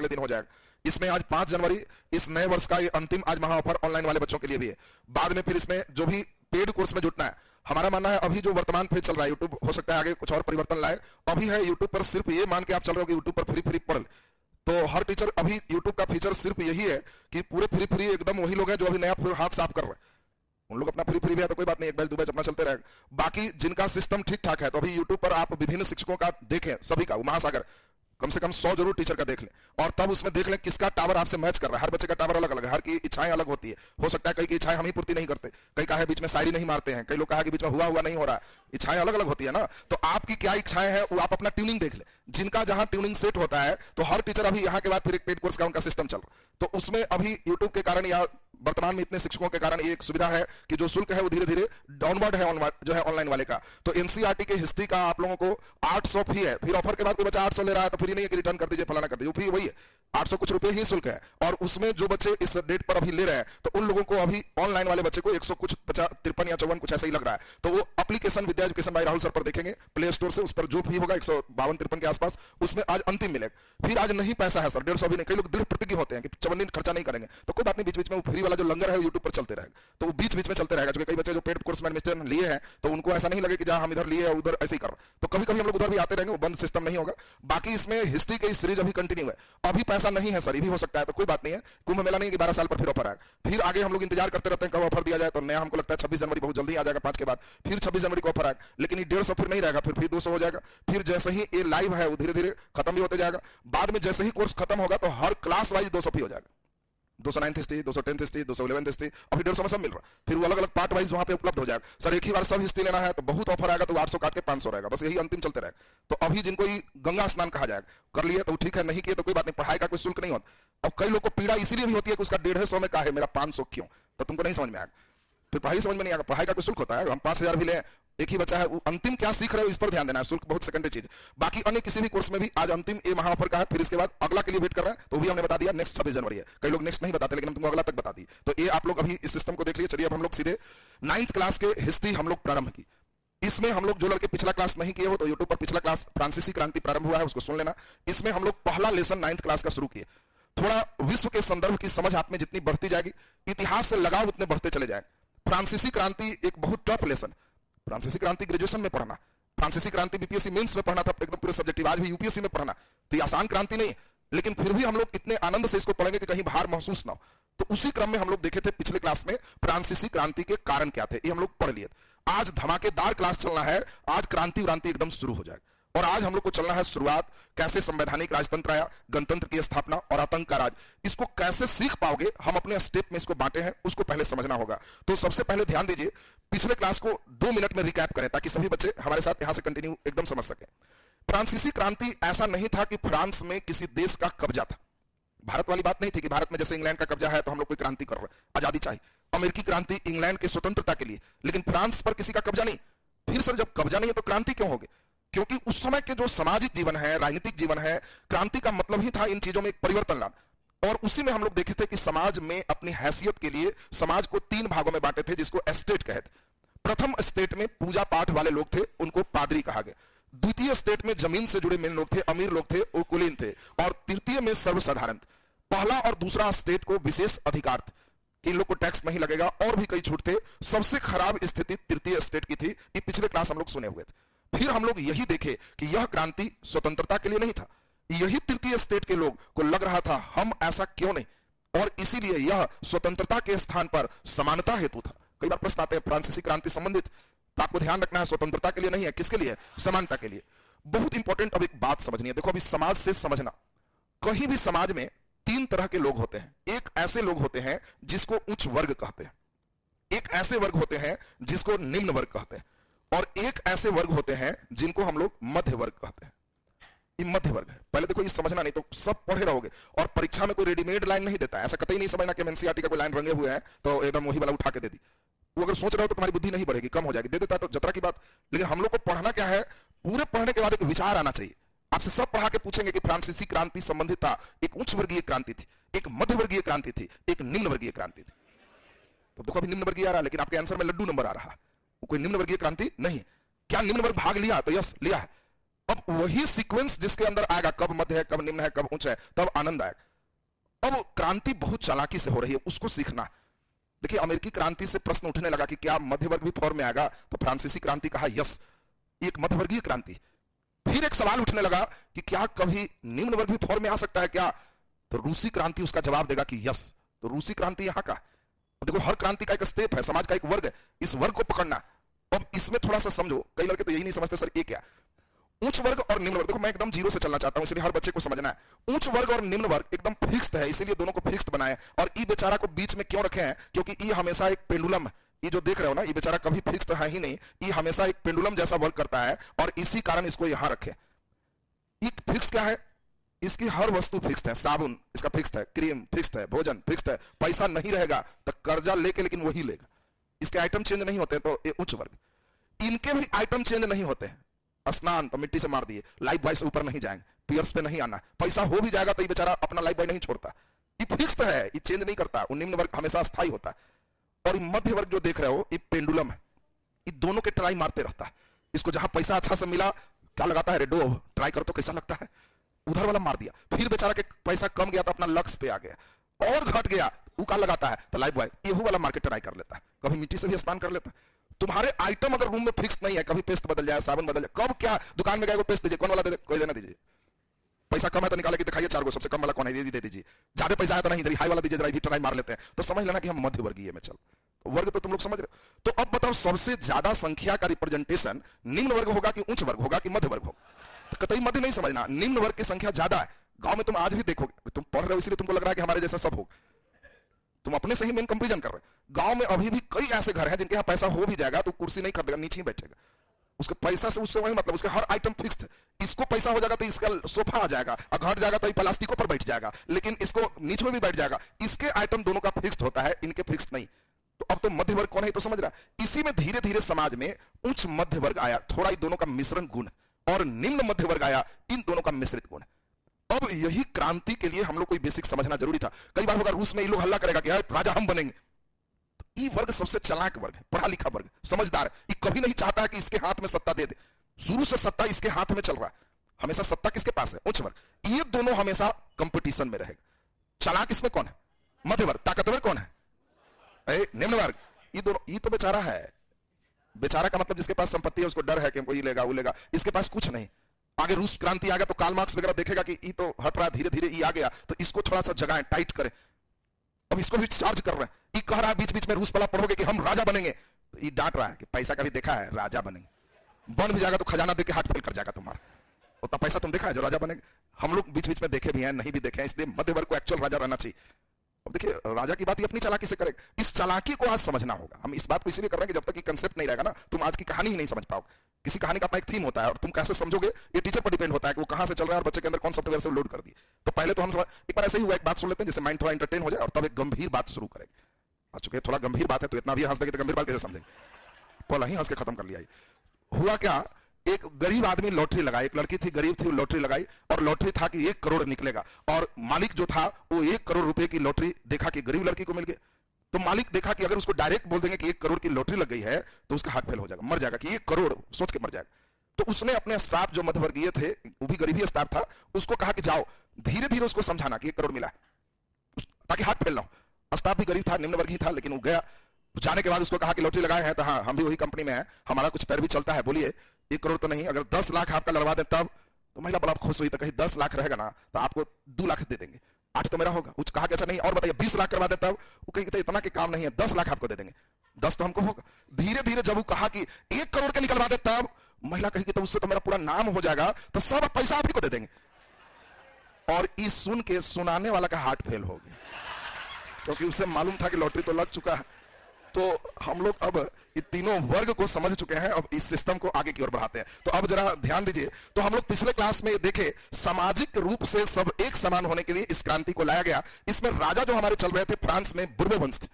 अगले दिन हो जाएगा। इसमें आज 5 जनवरी इस नए वर्ष का ये अंतिम आज महा ऑफर ऑनलाइन वाले बच्चों के लिए भी है। बाद में फिर इसमें जो भी पेड कोर्स में जुटना है, हमारा मानना है अभी जो वर्तमान फेज चल रहा है यूट्यूब, हो सकता है आगे कुछ और परिवर्तन लाए। अभी है यूट्यूब पर सिर्फ ये मान के आप चल रहे हो कि यूट्यूब पर फ्री पढ़, तो हर टीचर अभी यूट्यूब का फीचर सिर्फ यही है कि पूरे फ्री एकदम वही लोग हैं जो अभी नया हाथ साफ कर रहे हैं। उन लोग अपना फ्री भी है तो कोई बात नहीं, एक बैच दो बैच अपना चलते रहेगा। बाकी जिनका सिस्टम ठीक ठाक है, तो अभी यूट्यूब पर आप विभिन्न शिक्षकों का देखें, सभी का, महासागर कम से कम 100 जरूर टीचर का देख लें, और तब उसमें देख लें किसका टावर आपसे मैच कर रहा है। हर बच्चे का टावर अलग अलग है, हर की इच्छाएं अलग होती है। हो सकता है कई की इच्छाएं हम ही पूर्ति नहीं करते, कई कहा है बीच में शायरी नहीं मारते हैं, कई लोग कहा कि बीच में हुआ नहीं हो रहा है। इच्छाएं अलग अलग होती है ना, तो आपकी क्या इच्छाएं हैं वो आप अपना ट्यूनिंग देख ले। जिनका जहां ट्यूनिंग सेट होता है, तो हर टीचर अभी यहाँ के बाद फिर एक पेड कोर्स का उनका सिस्टम चल रहा है, तो उसमें अभी यूट्यूब के कारण या वर्तमान में इतने शिक्षकों के कारण ये एक सुविधा है कि जो शुल्क है वो धीरे धीरे डाउनवर्ड है जो है ऑनलाइन वाले का। तो एनसीईआरटी के हिस्ट्री का आप लोगों को 800 फी है, फिर ऑफर के बाद कोई बच्चा 800 ले रहा है तो फिर ये नहीं है कि रिटर्न कर दीजिए फलाना कर दीजिए, फी वही है, 800 कुछ रुपए ही शुल्क है। और उसमें जो बच्चे इस डेट पर अभी ले रहे हैं, तो उन लोगों को अभी ऑनलाइन वाले बच्चे को 100 कुछ 53 या 54 कुछ ऐसा ही लग रहा है। तो वो application Vidya education by Rahul sir पर देखेंगे, प्ले स्टोर से उस पर जो फी होगा 152-53 के आसपास, उसमें आज अंतिम मिलेगा। फिर आज नहीं पैसा है सर, 150 भी नहीं, कई लोग दृढ़ प्रतिज्ञ होते हैं कि 54 खर्चा नहीं करेंगे, तो कोई बात नहीं, बीच बीच में वो फ्री वाला जो लंगर है यूट्यूब पर चलते रहेगा, तो वो बीच बीच में चलते रहेगा। क्योंकि कई बच्चे जो पेड कोर्स में एडमिशन लिए हैं, तो उनको ऐसा नहीं लगे कि जहां हम इधर लिए और उधर ऐसे ही कर रहे, तो कभी कभी हम लोग उधर भी आते रहेंगे, वो बंद सिस्टम नहीं होगा। बाकी इसमें हिस्ट्री की सीरीज अभी कंटिन्यू है, अभी पैसा नहीं है सर, ये भी हो सकता है, तो कोई बात नहीं है। कुंभ मेला नहीं कि 12 साल पर फिर ऑफर आएगा, फिर आगे हम लोग इंतजार करते रहते हैं कब ऑफर दिया जाए। तो नया हमको लगता है 26 जनवरी बहुत जल्दी आ जाएगा, 5 के बाद फिर 26 जनवरी को ऑफर आएगा, लेकिन ये 150 फिर नहीं रहेगा, फिर 200 हो जाएगा। फिर जैसे ही ये लाइव है वो धीरे धीरे खत्म भी होते जाएगा। बाद में जैसे ही कोर्स खत्म होगा तो हर क्लास वाइज 200 फी हो जाएगा, 209 हिस्ट्री, 210 हिस्ट्री, 211 हिस्ट्री, अभी 150 में सब मिल रहा है। फिर वो अलग अलग पार्ट वाइज वहां पे उपलब्ध हो जाएगा। सर एक ही बार सब हिस्ट्री लेना है तो बहुत ऑफर आएगा, तो 800 काट के 500 रहेगा, बस यही अंतिम चलते रहेगा। तो अभी जिनको ये गंगा स्नान कहा जाएगा, कर लिए तो ठीक है, नहीं किए तो कोई बात नहीं, पढ़ाई का कोई शुल्क नहीं होता। अब कई लोग को पीड़ा इसीलिए भी होती है कि उसका 150 में का है, मेरा 500 क्यों, तो तुमको नहीं समझ में आएगा, फिर पढ़ाई समझ में नहीं आएगा। पढ़ाई का कोई शुल्क होता है, हम 5000 भी लें, एक ही बच्चा है, वो अंतिम क्या सीख रहे हो इस पर ध्यान देना है, शुल्क बहुत सेकेंडरी चीज। बाकी अन्य किसी भी कोर्स में भी आज अंतिम ये महा ऑफर का है, फिर इसके बाद अगला के लिए वेट कर रहे हैं, तो भी हमने बता दिया नेक्स्ट 26 जनवरी है। कई लोग नेक्स्ट नहीं बताते, लेकिन हम तुमको अगला तक बता दी, तो ये आप लोग अभी इस सिस्टम को देख लिए। चलिए अब हम लोग सीधे 9th क्लास के हिस्ट्री हम लोग प्रारंभ की। इसमें हम लोग जो लड़के पिछला क्लास नहीं किए हो, तो यूट्यूब पर पिछला क्लास फ्रांसीसी क्रांति प्रारंभ हुआ है, उसको सुन लेना। इसमें हम लोग पहला लेसन 9th क्लास का शुरू किए। थोड़ा विश्व के संदर्भ की समझ आप में जितनी बढ़ती जाएगी, इतिहास से लगाव उतने बढ़ते चले जाएंगे। फ्रांसीसी क्रांति एक बहुत टफ लेसन, फ्रांसीसी क्रांति ग्रेजुएशन में पढ़ना, फ्रांसीसी क्रांति बीपीएससी मेंस में पढ़ना था एकदम पूरे सब्जेक्टिव, आज भी यूपीएससी में पढ़ना, तो ये आसान क्रांति नहीं, लेकिन फिर भी हम लोग इतने आनंद से इसको पढ़ेंगे कि कहीं भार महसूस ना हो। तो उसी क्रम में हम लोग देखे थे पिछले क्लास में फ्रांसीसी क्रांति के कारण क्या थे, ये हम लोग पढ़ लिए। आज धमाकेदार क्लास चलना है, आज क्रांति एकदम शुरू हो जाएगा। और आज हम लोग को चलना है शुरुआत, कैसे संवैधानिक राजतंत्र आया, गणतंत्र की स्थापना और आतंक का राज, इसको कैसे सीख पाओगे, हम अपने स्टेप में इसको बांटे हैं, उसको पहले समझना होगा। तो सबसे पहले ध्यान दीजिए, पिछले क्लास को 2 मिनट में रिकैप करें ताकि सभी बच्चे हमारे साथ यहां से कंटिन्यू एकदम समझ सके। फ्रांसीसी क्रांति ऐसा नहीं था कि फ्रांस में किसी देश का कब्जा था, भारत वाली बात नहीं थी कि भारत में जैसे इंग्लैंड का कब्जा है तो हम लोग कोई क्रांति कर रहे हैं, आजादी चाहिए। अमेरिकी क्रांति इंग्लैंड की स्वतंत्रता के लिए, लेकिन फ्रांस पर किसी का कब्जा नहीं। फिर सर जब कब्जा नहीं है तो क्रांति क्यों होगी? क्योंकि उस समय के जो सामाजिक जीवन है, राजनीतिक जीवन है, क्रांति का मतलब ही था इन चीजों में एक परिवर्तन लाना। और उसी में हम लोग देखे थे कि समाज में अपनी हैसियत के लिए समाज को 3 भागों में बांटे थे, जिसको एस्टेट कहते। प्रथम स्टेट में पूजा पाठ वाले लोग थे, उनको पादरी कहा गया। द्वितीय स्टेट में जमीन से जुड़े मेन लोग थे, अमीर लोग थे, वो कुलीन थे। और तृतीय में सर्वसाधारण। पहला और दूसरा स्टेट को विशेष अधिकार थे, इन लोग को टैक्स नहीं लगेगा, और भी कई छूट थे। सबसे खराब स्थिति तृतीय स्टेट की थी, ये पिछले क्लास हम लोग सुने हुए थे। फिर हम लोग यही देखे कि यह क्रांति स्वतंत्रता के लिए नहीं था, यही तृतीय स्टेट के लोग को लग रहा था हम ऐसा क्यों नहीं, और इसीलिए यह स्वतंत्रता के स्थान पर समानता हेतु था। कई बार प्रश्न आते हैं फ्रांसीसी क्रांति संबंधित, तो आपको ध्यान रखना है स्वतंत्रता के लिए नहीं है, किसके लिए? समानता के लिए। बहुत इंपॉर्टेंट अब एक बात समझनी है, देखो अभी समाज से समझना। कहीं भी समाज में 3 तरह के लोग होते हैं। एक ऐसे लोग होते हैं जिसको उच्च वर्ग कहते हैं, एक ऐसे वर्ग होते हैं जिसको निम्न वर्ग कहते हैं, और एक ऐसे वर्ग होते हैं जिनको हम लोग मध्य वर्ग कहते हैं। ये मध्य वर्ग है। पहले देखो ये समझना, नहीं तो सब पढ़े रहोगे। और परीक्षा में कोई रेडीमेड लाइन नहीं देता, ऐसा कतई नहीं समझना कि एनसीईआरटी का कोई लाइन रंगे हुए हैं तो एकदम वही वाला उठा के दे दी। वो अगर सोच रहे हो तो तुम्हारी बुद्धि नहीं बढ़ेगी, कम हो जाएगी, दे देता तो जतरा की बात। लेकिन हम लोग को पढ़ना क्या है, पूरे पढ़ने के बाद एक विचार आना चाहिए। आपसे सब पढ़ा के पूछेंगे कि फ्रांसीसी क्रांति संबंधित था, एक उच्च वर्गीय क्रांति थी, एक मध्य वर्गीय क्रांति थी, एक निम्न वर्गीय क्रांति थी। तो देखो अभी निम्न वर्गीय आ रहा है, लेकिन आपके आंसर में लड्डू नंबर आ रहा है, वो कोई निम्न वर्गीय क्रांति नहीं। क्या निम्न वर्ग भाग लिया? तो यस लिया है। अब वही सीक्वेंस जिसके अंदर आएगा, कब मध्य है, कब निम्न है, कब उच्च है, तब आनंद आएगा। अब क्रांति बहुत चालाकी से हो रही है, उसको सीखना। देखिए अमेरिकी क्रांति से प्रश्न उठने लगा कि क्या मध्य वर्ग भी फॉर्म में आएगा, तो फ्रांसीसी क्रांति कहा यस, एक मध्यवर्गीय क्रांति। फिर एक सवाल उठने लगा कि क्या कभी निम्न वर्ग भी फॉर्म में आ सकता है क्या, तो रूसी क्रांति उसका जवाब देगा कि यस। तो रूसी क्रांति यहां का, देखो हर क्रांति का एक स्टेप है, समाज का एक वर्ग है, इस वर्ग को पकड़ना। अब इसमें थोड़ा सा समझो, कई लड़के तो यही नहीं समझते सर ये क्या, उच्च वर्ग और निम्न वर्ग। देखो मैं एकदम जीरो से चलना चाहता हूं, इसलिए हर बच्चे को समझना है। उच्च वर्ग और निम्न वर्ग एकदम फिक्स्ड है, इसीलिए दोनों को फिक्स्ड बनाए। और ई बेचारा को बीच में क्यों रखे हैं, क्योंकि ई हमेशा एक पेंडुलम, ये जो देख रहे हो ना, ये बेचारा कभी फिक्स्ड है ही नहीं, ये हमेशा एक पेंडुलम जैसा वर्क करता है, और इसी कारण इसको यहां रखे। एक फिक्स क्या है, इसकी हर वस्तु फिक्स्ड है, साबुन इसका फिक्स्ड है, क्रीम फिक्स्ड है, भोजन फिक्स्ड है, पैसा नहीं रहेगा तो कर्जा लेके लेकिन वही लेगा, इसके आइटम चेंज नहीं होते। तो ये उच्च वर्ग, इनके भी आइटम चेंज नहीं होते हैं। स्नान तो मिट्टी से मार दिए, लाइफ बॉय से ऊपर नहीं जाएंगे, पियर्स पे नहीं आना, पैसा हो भी जाएगा तो ये बेचारा अपना लाइफ बॉय नहीं छोड़ता, ये फिक्स्ड है, ये चेंज नहीं करता। वो निम्न वर्ग हमेशा स्थायी होता है। और मध्य वर्ग जो देख रहे हो, ये पेंडुलम है, ये दोनों के ट्राई मारते रहता है। इसको जहां पैसा अच्छा से मिला क्या लगाता है, रेडो ट्राई करो तो कैसा लगता है, उधर वाला मार दिया। फिर बेचारा के पैसा कम गया तो अपना लक्ष्य पे आ गया, और घट गया वो क्या लगाता है, तो लाइफ बॉय येहू वाला मार्केट ट्राई कर लेता है, कभी मिट्टी से भी स्नान कर लेता है। तुम्हारे आइटम अगर रूम में फिक्स नहीं है, कभी पेस्ट बदल जाए, साबुन बदल जाए, कब क्या दुकान में गए पेस्ट दीजिए, कौन वाला दे, कोई देना दीजिए, पैसा कम है तो निकाल के दिखाइए चार गो, सबसे कम वाला कौन है दे दीजिए, ज्यादा पैसा है तो नहीं, हाई वाला दीजिए, जरा भी ट्राई मार लेते हैं, तो समझ लेना कि हम मध्य वर्गीय में चल। वर्ग तो तुम लोग समझ रहे हो। तो अब बताओ सबसे ज्यादा संख्या का रिप्रेजेंटेशन निम्न वर्ग होगा कि उच्च वर्ग होगा कि मध्य वर्ग होगा, तो कतई मध्य नहीं समझना, निम्न वर्ग की संख्या ज्यादा है। गांव में तुम आज भी देखोगे, तुम पढ़ रहे हो इसलिए तुमको लग रहा है कि हमारे जैसा सब हो, तुम अपने से ही मेन कंपैरिजन कर रहे हो। गांव में अभी भी कई ऐसे घर हैं जिनके यहाँ पैसा हो भी जाएगा तो कुर्सी नहीं खरीदेगा, नीचे ही बैठेगा, उसके पैसा से उससे वही मतलब, उसके हर आइटम फिक्स्ड है। इसको पैसा हो जाएगा तो इसका सोफा आ जाएगा, और घट जाएगा तो प्लास्टिकों पर बैठ जाएगा, लेकिन इसको नीचे में भी बैठ जाएगा। इसके आइटम दोनों का फिक्स्ड होता है, इनके फिक्स्ड नहीं। तो अब तो मध्य वर्ग कौन है तो समझ रहा है। इसी में धीरे धीरे समाज में उच्च मध्य वर्ग आया, थोड़ा इन दोनों का मिश्रण गुण, और निम्न मध्य वर्ग आया, इन दोनों का मिश्रित गुण। अब यही क्रांति के लिए हम लोग को बेसिक समझना जरूरी था। कई बार होगा रूस में ये लोग हल्ला करेगा कि राजा हम बनेंगे, तो ये वर्ग सबसे चालाक वर्ग है, पढ़ा लिखा वर्ग, समझदार है। ये कभी नहीं चाहता है कि इसके हाथ में सत्ता दे दे, शुरू से सत्ता इसके हाथ में चल रहा है, हमेशा सत्ता किसके पास है, उच्च वर्ग। ये दोनों हमेशा कंपटीशन में रहेगा। चालाक इसमें कौन है, मध्य वर्ग। ताकतवर कौन है, निम्न वर्ग। ये दोनों, ये तो बेचारा है, बेचारा का मतलब जिसके पास संपत्ति है उसको डर है कि हमको ये लेगा वो लेगा, इसके पास कुछ नहीं। आगे रूस क्रांति आ गया तो कार्ल मार्क्स वगैरह देखेगा कि ये तो हट रहा है, धीरे धीरे ये आ गया, तो इसको थोड़ा सा जगाएं, टाइट करें। अब इसको भी चार्ज कर रहे हैं, ये कह रहा है बीच बीच में रूस वाला पढ़ोगे कि हम राजा बनेंगे, तो ये डांट रहा है कि पैसा का भी देखा है, राजा बनेंगे, बन भी जाएगा तो खजाना देके हाथ फेल कर जाएगा तुम्हारा, उतना पैसा तुम देखा है जो राजा बनेंगे। हम लोग बीच बीच में देखे भी हैं, नहीं भी देखे हैं, इसलिए मध्य वर्ग को एक्चुअल राजा रहना चाहिए। अब देखिए राजा की बात ये अपनी चालाकी से करेगा, इस चालाकी को आज समझना होगा। हम इस बात को इसलिए कर रहे हैं कि जब तक ये कंसेप्ट नहीं रहेगा ना, तुम आज की कहानी ही नहीं समझ पाओगे। किसी कहानी का अपना एक थीम होता है, और तुम कैसे समझोगे ये टीचर पर डिपेंड होता है कि वो कहां से चल रहा है और बच्चे के अंदर कौन सॉफ्टवेयर से लोड कर दिए। तो पहले तो हम एक बार ऐसे ही हुआ, एक बात सुन लेते हैं जिससे माइंड थोड़ा एंटरटेन हो जाए, और तब एक गंभीर बात शुरू करेंगे। आ चुके थोड़ा गंभीर बात है तो इतना भी हंस देंगे तो गंभीर बात कैसे समझेंगे, पहले ही हंस के खत्म कर लिया। हुआ क्या, एक गरीब आदमी लॉटरी लगाई, एक लड़की थी गरीब थी, लॉटरी लगाई, और लॉटरी था कि 1 करोड़ निकलेगा, और मालिक जो था वो 1 करोड़ रुपए की लॉटरी देखा कि गरीब लड़की को मिल गई। तो मालिक देखा कि अगर उसको डायरेक्ट बोल देंगे कि 1 करोड़ की लॉटरी लग गई है तो उसका हार्ट फेल हो जाएगा, मर जाएगा, कि 1 करोड़ सोच के मर जाएगा। तो उसने अपने स्टाफ जो मध्यवर्गीय थे, वो भी गरीबी स्टाफ था, उसको कहा कि जाओ धीरे धीरे उसको समझाना कि 1 करोड़ मिला ताकि हार्ट फेल ना हो। स्टाफ भी गरीब था, निम्न वर्गीय था, लेकिन वो गया। जाने के बाद उसको कहा कि लॉटरी लगाए हैं, तो हाँ हम भी वही कंपनी में है, हमारा कुछ पैर भी चलता है, बोलिए 1 करोड़ तो नहीं, अगर 10 लाख आपका लड़वा दे तब। तो महिला बड़ा खुश हुई, तो कहीं 10 लाख रहेगा ना तो आपको 2 लाख दे देंगे, 8 तो मेरा होगा। कुछ कहा कि अच्छा नहीं और बताइए 20 लाख करवा दे तब। वो कहीं इतना के काम नहीं है, 10 लाख आपको दे देंगे, 10 तो हमको होगा। धीरे धीरे जब वो कहा कि 1 करोड़ के निकलवा दे तब, महिला कही कि तो उससे तो मेरा पूरा नाम हो जाएगा, तो सब पैसा आप ही को दे देंगे। और इस सुन के सुनाने वाला का हार्ट फेल हो गया, क्योंकि उसे मालूम था कि लॉटरी तो लग चुका है। तो हम लोग अब ये तीनों वर्ग को समझ चुके हैं, अब इस सिस्टम को आगे की ओर बढ़ाते हैं। तो अब जरा ध्यान दीजिए, तो हम लोग पिछले क्लास में देखे सामाजिक रूप से सब एक समान होने के लिए इस क्रांति को लाया गया। इसमें राजा जो हमारे चल रहे थे फ्रांस में बुर्बो वंश थे,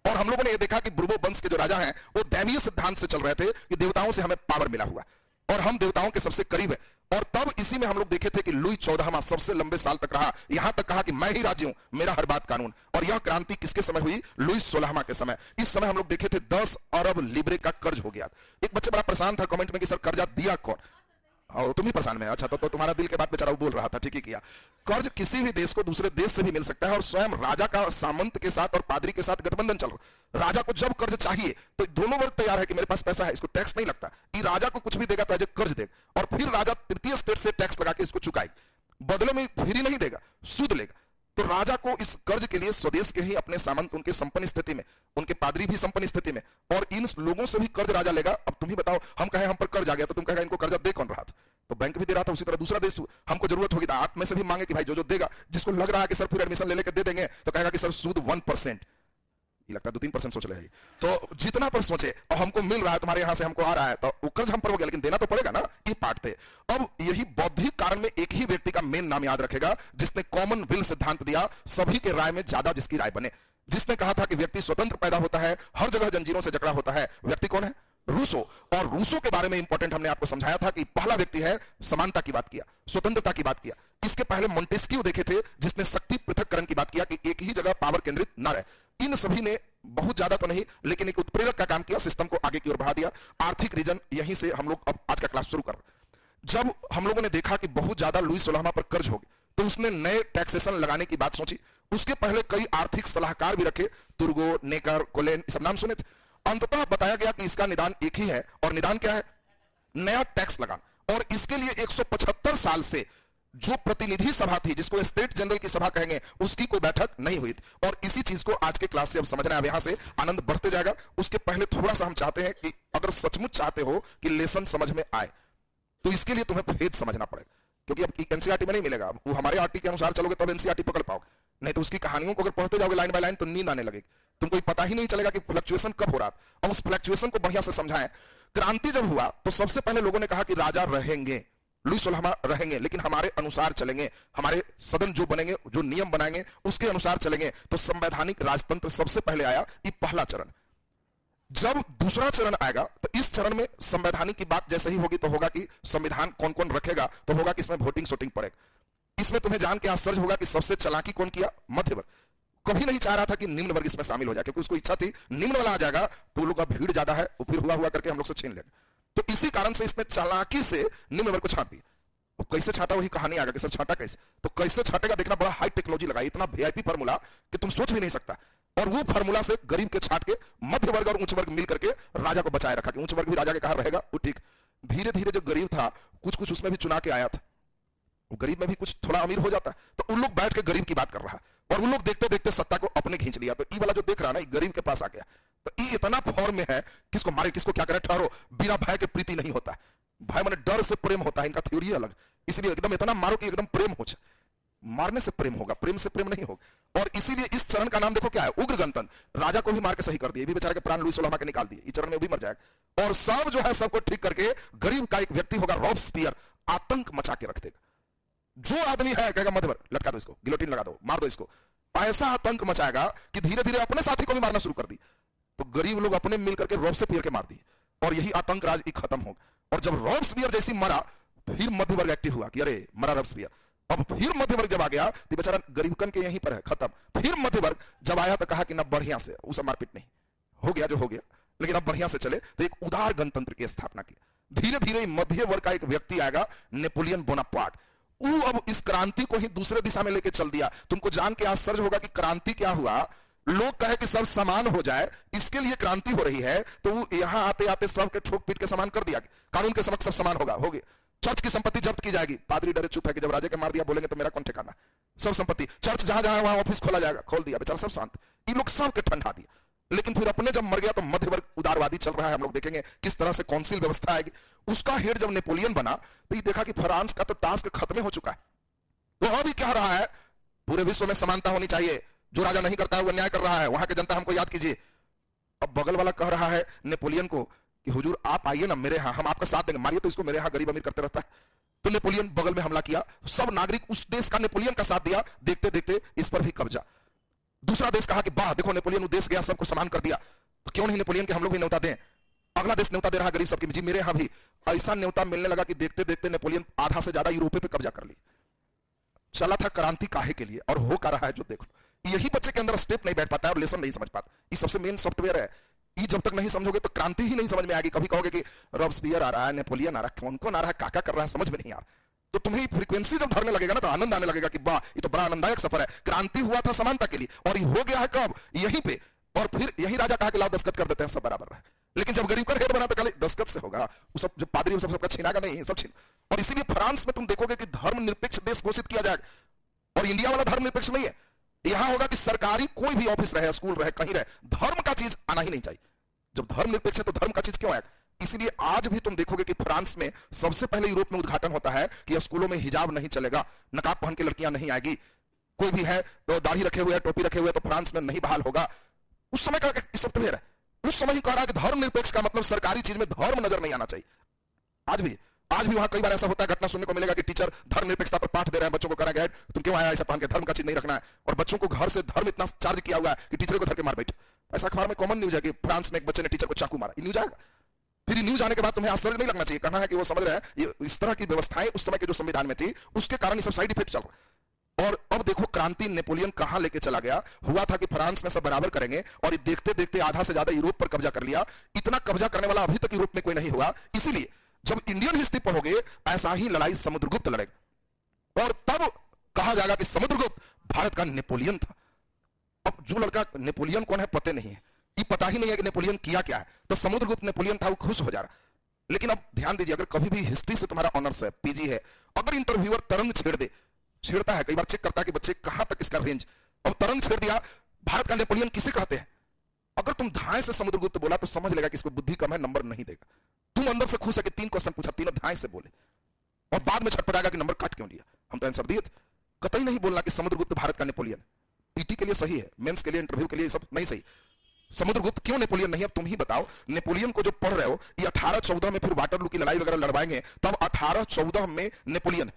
और हम लोगों ने ये देखा कि बुर्बो वंश के जो राजा हैं वो दैवीय सिद्धांत से चल रहे थे कि देवताओं से हमें पावर मिला हुआ और हम देवताओं के सबसे करीब है। और तब इसी में हम लोग देखे थे कि लुई 14वां सबसे लंबे साल तक रहा, यहां तक कहा कि मैं ही राजी हूं, मेरा हर बात कानून। और यह क्रांति किसके समय हुई, लुई 16वां के समय। इस समय हम लोग देखे थे 10 अरब लिब्रे का कर्ज हो गया। एक बच्चे बड़ा परेशान था कमेंट में कि सर कर्जा दिया कौन। हाँ तुम ही परेशान में। अच्छा तो तुम्हारा दिल के बात बेचारा वो बोल रहा था, ठीक ही किया। कर्ज किसी भी देश को दूसरे देश से भी मिल सकता है, और स्वयं राजा का सामंत के साथ और पादरी के साथ गठबंधन चल रहा। राजा को जब कर्ज चाहिए तो दोनों वर्ग तैयार है कि मेरे पास पैसा है, इसको टैक्स नहीं लगता, ये राजा को कुछ भी देगा तो कर्ज देगा, और फिर राजा तृतीय स्टेट से टैक्स लगा के इसको चुकाएगा, बदले में फ्री नहीं देगा, सूद लेगा। तो राजा को इस कर्ज के लिए स्वदेश के ही अपने सामंत, उनके संपन्न स्थिति में, उनके पादरी भी संपन्न स्थिति में, और इन लोगों से भी कर्ज राजा लेगा। अब तुम ही बताओ, हम कहें हम पर कर्ज आ गया तो तुम कहेगा इनको कर्जा दे कौन रहा था? तो बैंक भी दे रहा था, उसी तरह दूसरा देश हमको जरूरत होगी तो आप में से भी मांगे कि भाई जो देगा, जिसको लग रहा है कि सर फिर एडमिशन ले लेके दे देंगे, तो कहेगा कि सर सूद 1%, ये लगता है 2-3% सोच रहे हैं। तो जितना पर सोचे और हमको मिल रहा है, तुम्हारे यहां से हमको आ रहा है, तो वो कर्ज हम पर हो गया, लेकिन देना तो पड़ेगा ना, ये पार्ट थे। अब यही बौद्धिक कारण में एक ही व्यक्ति का मेन नाम याद रखेगा जिसने कॉमन विल सिद्धांत दिया, सभी के राय में ज्यादा जिसकी राय बने, जिसने कहा था कि व्यक्ति स्वतंत्र पैदा होता है, हर जगह जंजीरों से जकड़ा होता है। व्यक्ति कौन है? रूसो। और रूसो के बारे में इंपॉर्टेंट हमने आपको समझाया था कि पहला व्यक्ति है, समानता की बात किया, स्वतंत्रता की बात किया। इसके पहले मोंटेस्क्यू देखे थे, जिसने शक्ति पृथक्करण की बात किया कि एक ही जगह पावर केंद्रित न रहे। इन सभी ने बहुत ज्यादा तो नहीं, लेकिन एक उत्प्रेरक का काम किया, सिस्टम को आगे की ओर बढ़ा दिया। आर्थिक रीजन, यहीं से हम लोग अब आज का क्लास शुरू कर रहे हैं। जब हम लोगों ने देखा कि बहुत ज्यादा लुई सोलहवां पर कर्ज हो गया, तो उसने नए टैक्सेशन लगाने की बात सोची। उसके पहले कई आर्थिक सलाहकार भी रखे, तुर्गो, नेकर, कोलेन, सब नाम सुने थे। अंततः बताया गया कि इसका निदान एक ही है, और निदान क्या है? नया टैक्स लगाना। और इसके लिए 175 साल से जो प्रतिनिधि सभा थी, जिसको स्टेट जनरल की सभा कहेंगे, उसकी कोई बैठक नहीं हुई थी। और इसी चीज को आज के क्लास से अब समझना है, अब यहां से आनंद बढ़ते जाएगा। उसके पहले थोड़ा सा हम चाहते हैं कि अगर सचमुच चाहते हो कि लेसन समझ में आए, तो इसके लिए तुम्हें भेद समझना पड़ेगा, क्योंकि अब एनसीईआरटी में नहीं मिलेगा। वो हमारे आरटी के अनुसार चलोगे तब एनसीईआरटी पकड़ पाओगे, नहीं तो उसकी कहानियों को अगर पढ़ते जाओगे लाइन बाय लाइन तो नींद आने लगेगी, तुमको पता ही नहीं चलेगा कि फ्लक्चुएशन कब हो रहा। और उस फ्लक्चुएशन को बढ़िया से समझाएं। क्रांति जब हुआ तो सबसे पहले लोगों ने कहा कि राजा रहेंगे, लुई सोलहवां रहेंगे, लेकिन हमारे अनुसार चलेंगे, हमारे सदन जो बनेंगे, जो नियम बनाएंगे उसके अनुसार चलेंगे। तो संवैधानिक राजतंत्र सबसे पहले आया, ये पहला चरण। जब दूसरा चरण आएगा तो इस चरण में संवैधानिक की बात जैसे ही होगी तो होगा कि संविधान कौन कौन रखेगा, तो होगा कि इसमें वोटिंग शोटिंग पड़ेगा। इसमें तुम्हें जान के आश्चर्य होगा कि सबसे चालाकी कौन किया? मध्य वर्ग। कभी नहीं चाह रहा था कि निम्न वर्ग इसमें शामिल हो जाए, क्योंकि उसको इच्छा थी निम्न वाला आ जाएगा तो लोग का भीड़ ज्यादा है, वो फिर हुआ करके हम लोग से छीन लेगा। तो इसी कारण से इसने चालाकी से निम्न वर्ग को छांट दिया। तो कैसे छाटा, वही कहानी आ गई कि सर छाटा कैसे, तो कैसे छाटेगा देखना, बड़ा हाई टेक्नोलॉजी लगाई, इतना वीआईपी फार्मूला कि तुम सोच भी नहीं सकता। और वो फार्मूला से गरीब के छाट के मध्य वर्ग और उच्च वर्ग मिल करके राजा को बचाए रखा कि उच्च वर्ग भी राजा के कहा रहेगा, वो ठीक। धीरे धीरे जो गरीब था, कुछ कुछ उसमें भी चुना के आया था, वो गरीब में भी कुछ थोड़ा अमीर हो जाता है, तो उन लोग बैठ के गरीब की बात कर रहा है, और उन लोग देखते देखते सत्ता को अपने खींच लिया। तो ई वाला जो देख रहा है ना, गरीब के पास आ गया, तो ये इतना फॉर्म में है, किसको मारे किसको क्या करे, ठहरो। बिना भय के प्रीति नहीं होता, भय माने डर से प्रेम होता है, इनका थ्योरी अलग। इसलिए एकदम इतना मारो कि एकदम प्रेम हो जाए, मारने से प्रेम होगा, प्रेम से प्रेम नहीं होगा। और इसीलिए इस चरण का नाम देखो क्या है? उग्र गणतंत्र। राजा को भी मार के सही कर दिए, भी बेचारे के प्राण लुई सोलहवां के निकाल दिए, इस चरण में भी मर जाएगा। और सब जो है सबको ठीक करके गरीब का एक व्यक्ति होगा, रॉबस्पियर, आतंक मचा के रख देगा। जो आदमी है कहेगा मध्य वर्ग, लटका दो इसको, गिलोटिन लगा दो, मार दो इसको। ऐसा आतंक मचाएगा कि धीरे धीरे अपने साथी को भी मारना शुरू कर दी, तो गरीब लोग अपने मिल करके रॉबस्पियर के मार दिए, और यही आतंक राज खत्म होगा। और जब रॉबस्पियर जैसी मरा, फिर मध्य वर्ग एक्टिव हुआ कि अरे मरा रॉबस्पियर। अब फिर मध्य वर्ग जब आ गया तो बेचारा गरीबकन के यहीं पर है, खत्म। फिर मध्य वर्ग जब आया तो कहा कि ना बढ़िया से, उसे मारपीट नहीं, हो गया जो हो गया, लेकिन अब बढ़िया से चले, तो एक उदार गणतंत्र की स्थापना की। धीरे धीरे मध्य वर्ग का एक व्यक्ति आएगा, नेपोलियन बोनापार्ट। वो अब इस क्रांति को ही दूसरे दिशा में लेके चल दिया। तुमको जान के आश्चर्य होगा कि क्रांति क्या हुआ। लोग कहे कि सब समान हो जाए, इसके लिए क्रांति हो रही है, तो वो यहां आते आते सबके ठोक पीट के समान कर दिया, कानून के समक्ष सब समान होगा, हो गया। चर्च की संपत्ति जब्त की जाएगी, पादरी डरे चुप है कि जब राजा के मार दिया बोलेंगे तो मेरा कौन ठिकाना। सब संपत्ति, चर्च जहां जहां वहां ऑफिस खोला जाएगा, खोल दिया, बेचारा सब शांत। ये लोग सबके ठंडा दिया, लेकिन फिर अपने जब मर गया तो मध्य वर्ग उदारवादी चल रहा है। हम लोग देखेंगे किस तरह से काउंसिल व्यवस्था आएगी। उसका हेड जब नेपोलियन बना तो ये देखा कि फ्रांस का तो टास्क खत्म हो चुका है, तो अभी क्या रहा है, पूरे विश्व में समानता होनी चाहिए, जो राजा नहीं करता है वो अन्याय कर रहा है, वहां के जनता हमको याद कीजिए। अब बगल वाला कह रहा है नेपोलियन को कि हुजूर आप आइए ना मेरे यहाँ, हम आपका साथ देंगे, मारिए तो इसको, मेरे यहाँ गरीब अमीर करते रहता है। तो नेपोलियन बगल में हमला किया, सब नागरिक उस देश का नेपोलियन का साथ दिया, देखते देखते इस पर भी कब्जा। दूसरा देश कहा कि वाह देखो नेपोलियन देश गया, सबको समान कर दिया, तो क्यों नहीं नेपोलियन के हम लोग भी न्योता दें। अगला देश न्योता दे रहा गरीब सबकी, जी मेरे यहाँ भी। ऐसा न्योता मिलने लगा कि देखते देखते नेपोलियन आधा से ज्यादा यूरोप पे कब्जा कर लिया। चला था क्रांति काहे के लिए, और हो क्या रहा है जो देखो। यही बच्चे के अंदर स्टेप नहीं बैठ पाता है और लेसन नहीं समझ पाता। ये सबसे मेन सॉफ्टवेयर है। ये जब तक नहीं समझोगे तो क्रांति ही नहीं समझ में आएगी। कभी कहोगे कि रॉबस्पियर आ रहा है, नेपोलियन आ रहा है, कौन कौन आ रहा है, काका कर रहा है, समझ में नहीं आ रहा। तो तुम्हें फ्रीक्वेंसी जब धरने लगेगा ना तो आनंद आने लगेगा कि वाह ये तो बड़ा आनंददायक सफर है। क्रांति हुआ था समानता के लिए और ये हो गया है कब, यहीं पे। और फिर यही राजा कहा कि लाओ दस्तखत कर देते हैं, सब बराबर है। लेकिन जब गरीब का हेड बना तो खाली दस्तखत से होगा, वो सब जो पादरी सब सबका छीनागा नहीं, सब छीन। और इसीलिए फ्रांस में तुम देखोगे कि धर्मनिरपेक्ष देश घोषित किया जाएगा। और इंडिया वाला धर्मनिरपेक्ष नहीं है। यहां होगा कि सरकारी कोई भी ऑफिस रहे, स्कूल रहे, कहीं रहे, धर्म का चीज आना ही नहीं चाहिए। जब धर्मनिरपेक्ष है तो धर्म का चीज क्यों आएगा? इसलिए आज भी तुम देखोगे कि फ्रांस में सबसे पहले यूरोप में उद्घाटन होता है कि स्कूलों में हिजाब नहीं चलेगा, नकाब पहन के लड़कियां नहीं आएगी, कोई भी है तो दाढ़ी रखे हुए है, टोपी रखे हुए तो फ्रांस में नहीं बहाल होगा। उस समय का सॉफ्टवेयर है, उस समय ही कह रहा है कि धर्मनिरपेक्ष का मतलब सरकारी चीज में धर्म नजर नहीं आना चाहिए। आज भी वहां कई बार ऐसा होता है, घटना सुनने को मिलेगा कि टीचर धर्मनिरपेक्षता पर पाठ दे रहे हैं, बच्चों को कह रहे हैं तुम क्यों आया ऐसा पहन के, धर्म का चीज नहीं रखना है। और बच्चों को घर से धर्म इतना चार्ज किया हुआ है कि टीचर को धर के मार बैठे। ऐसा अखबार में कॉमन न्यूज है कि फ्रांस में एक बच्चे ने टीचर को चाकू मारा। न्यूज आएगा, फिर न्यूज आने के बाद तुम्हें आश्चर्य नहीं लगना चाहिए, कहना है कि वो समझ रहे हैं ये इस तरह की व्यवस्थाएं उस समय के जो संविधान में थी उसके कारण ये सब साइड इफेक्ट चल रहा है। और अब देखो क्रांति नेपोलियन कहां लेके चला गया। हुआ था कि फ्रांस में सब बराबर करेंगे और देखते देखते आधा से ज्यादा यूरोप पर कब्जा कर लिया। इतना कब्जा करने वाला अभी तक यूरोप में कोई नहीं हुआ। इसीलिए जब इंडियन हिस्ट्री पढ़ोगे ऐसा ही लड़ाई समुद्रगुप्त लड़ेगा और तब कहा जाएगा कि समुद्रगुप्त भारत का नेपोलियन था। अब जो लड़का नेपोलियन कौन है पता नहीं है, ये पता ही नहीं है कि नेपोलियन किया क्या है, तो समुद्रगुप्त नेपोलियन था, वो खुश हो जा रहा। लेकिन अब ध्यान दीजिए, अगर कभी भी हिस्ट्री से तुम्हारा ऑनर्स है, पीजी है, अगर इंटरव्यूअर तरंग छेड़ता है, कई बार चेक करता है कि बच्चे कहां तक इसका रेंज, अब तरंग छेड़ दिया भारत का नेपोलियन किसे कहते हैं, अगर तुम धाए से समुद्रगुप्त बोला तो समझ लेगा कि इसको बुद्धि कम है, नंबर नहीं देगा। तुम अंदर से खुश है कि 3 क्वेश्चन पूछा, तीनों धाए से बोले और बाद में छटपटाएगा कि नंबर काट क्यों लिया, हम तो आंसर दिए थे। कतई नहीं बोलना कि समुद्रगुप्त भारत का नेपोलियन। पीटी के लिए सही है, मेंस के लिए, इंटरव्यू के लिए सब नहीं सही। समुद्रगुप्त क्यों नेपोलियन नहीं, अब तुम ही बताओ। नेपोलियन को जो पढ़ रहे हो ये 1814 में फिर वाटरलू की लड़ाई वगैरह लड़वाएंगे, तब 1814 में नेपोलियन।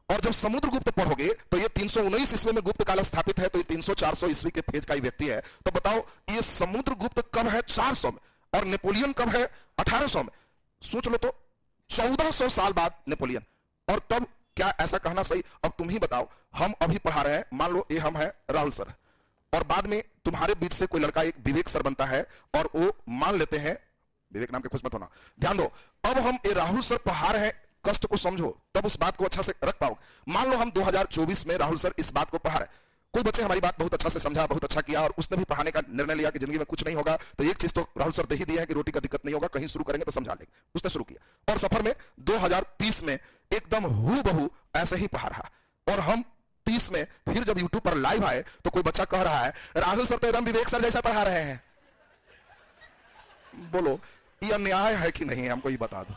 और जब समुद्रगुप्त पढ़ोगे तो ये 319 ईस्वी में गुप्त काल स्थापित है, तो ये 300-400 ईस्वी के फेज का ही व्यक्ति है। तो बताओ ये समुद्रगुप्त कब है? 400 में, और नेपोलियन कब है? 1800 में। सोच लो तो 1400 साल बाद नेपोलियन। और तब क्या ऐसा कहना सही? अब तुम ही बताओ। हम अभी पढ़ा रहे हैं, मान लो ये हम है राहुल सर, और बाद में तुम्हारे बीच से कोई लड़का एक विवेक सर बनता है और वो मान लेते हैं, विवेक नाम के खुश मत होना, ध्यान दो। अब हम ये राहुल सर पढ़ा रहे हैं, कष्ट को समझो तब उस बात को अच्छा से रख पाओगे। मान लो हम 2024 में राहुल सर इस बात को पढ़ा रहे, कोई बच्चे हमारी बात बहुत अच्छा से समझा, बहुत अच्छा किया, और उसने भी पढ़ाने का निर्णय लिया कि जिंदगी में कुछ नहीं होगा, तो एक चीज तो राहुल सर दे ही दिया है कि रोटी का दिक्कत नहीं होगा, कहीं शुरू करेंगे तो समझा लेंगे। उसने शुरू किया और सफर में 2030 में एकदम हूबहू ऐसे ही पढ़ा रहा। और हम 30 में फिर जब यूट्यूब पर लाइव आए तो कोई बच्चा कह रहा है राहुल सर तो एकदम विवेक सर जैसा पढ़ा रहे हैं। बोलो ये अन्याय है कि नहीं? हमको ये बता दो,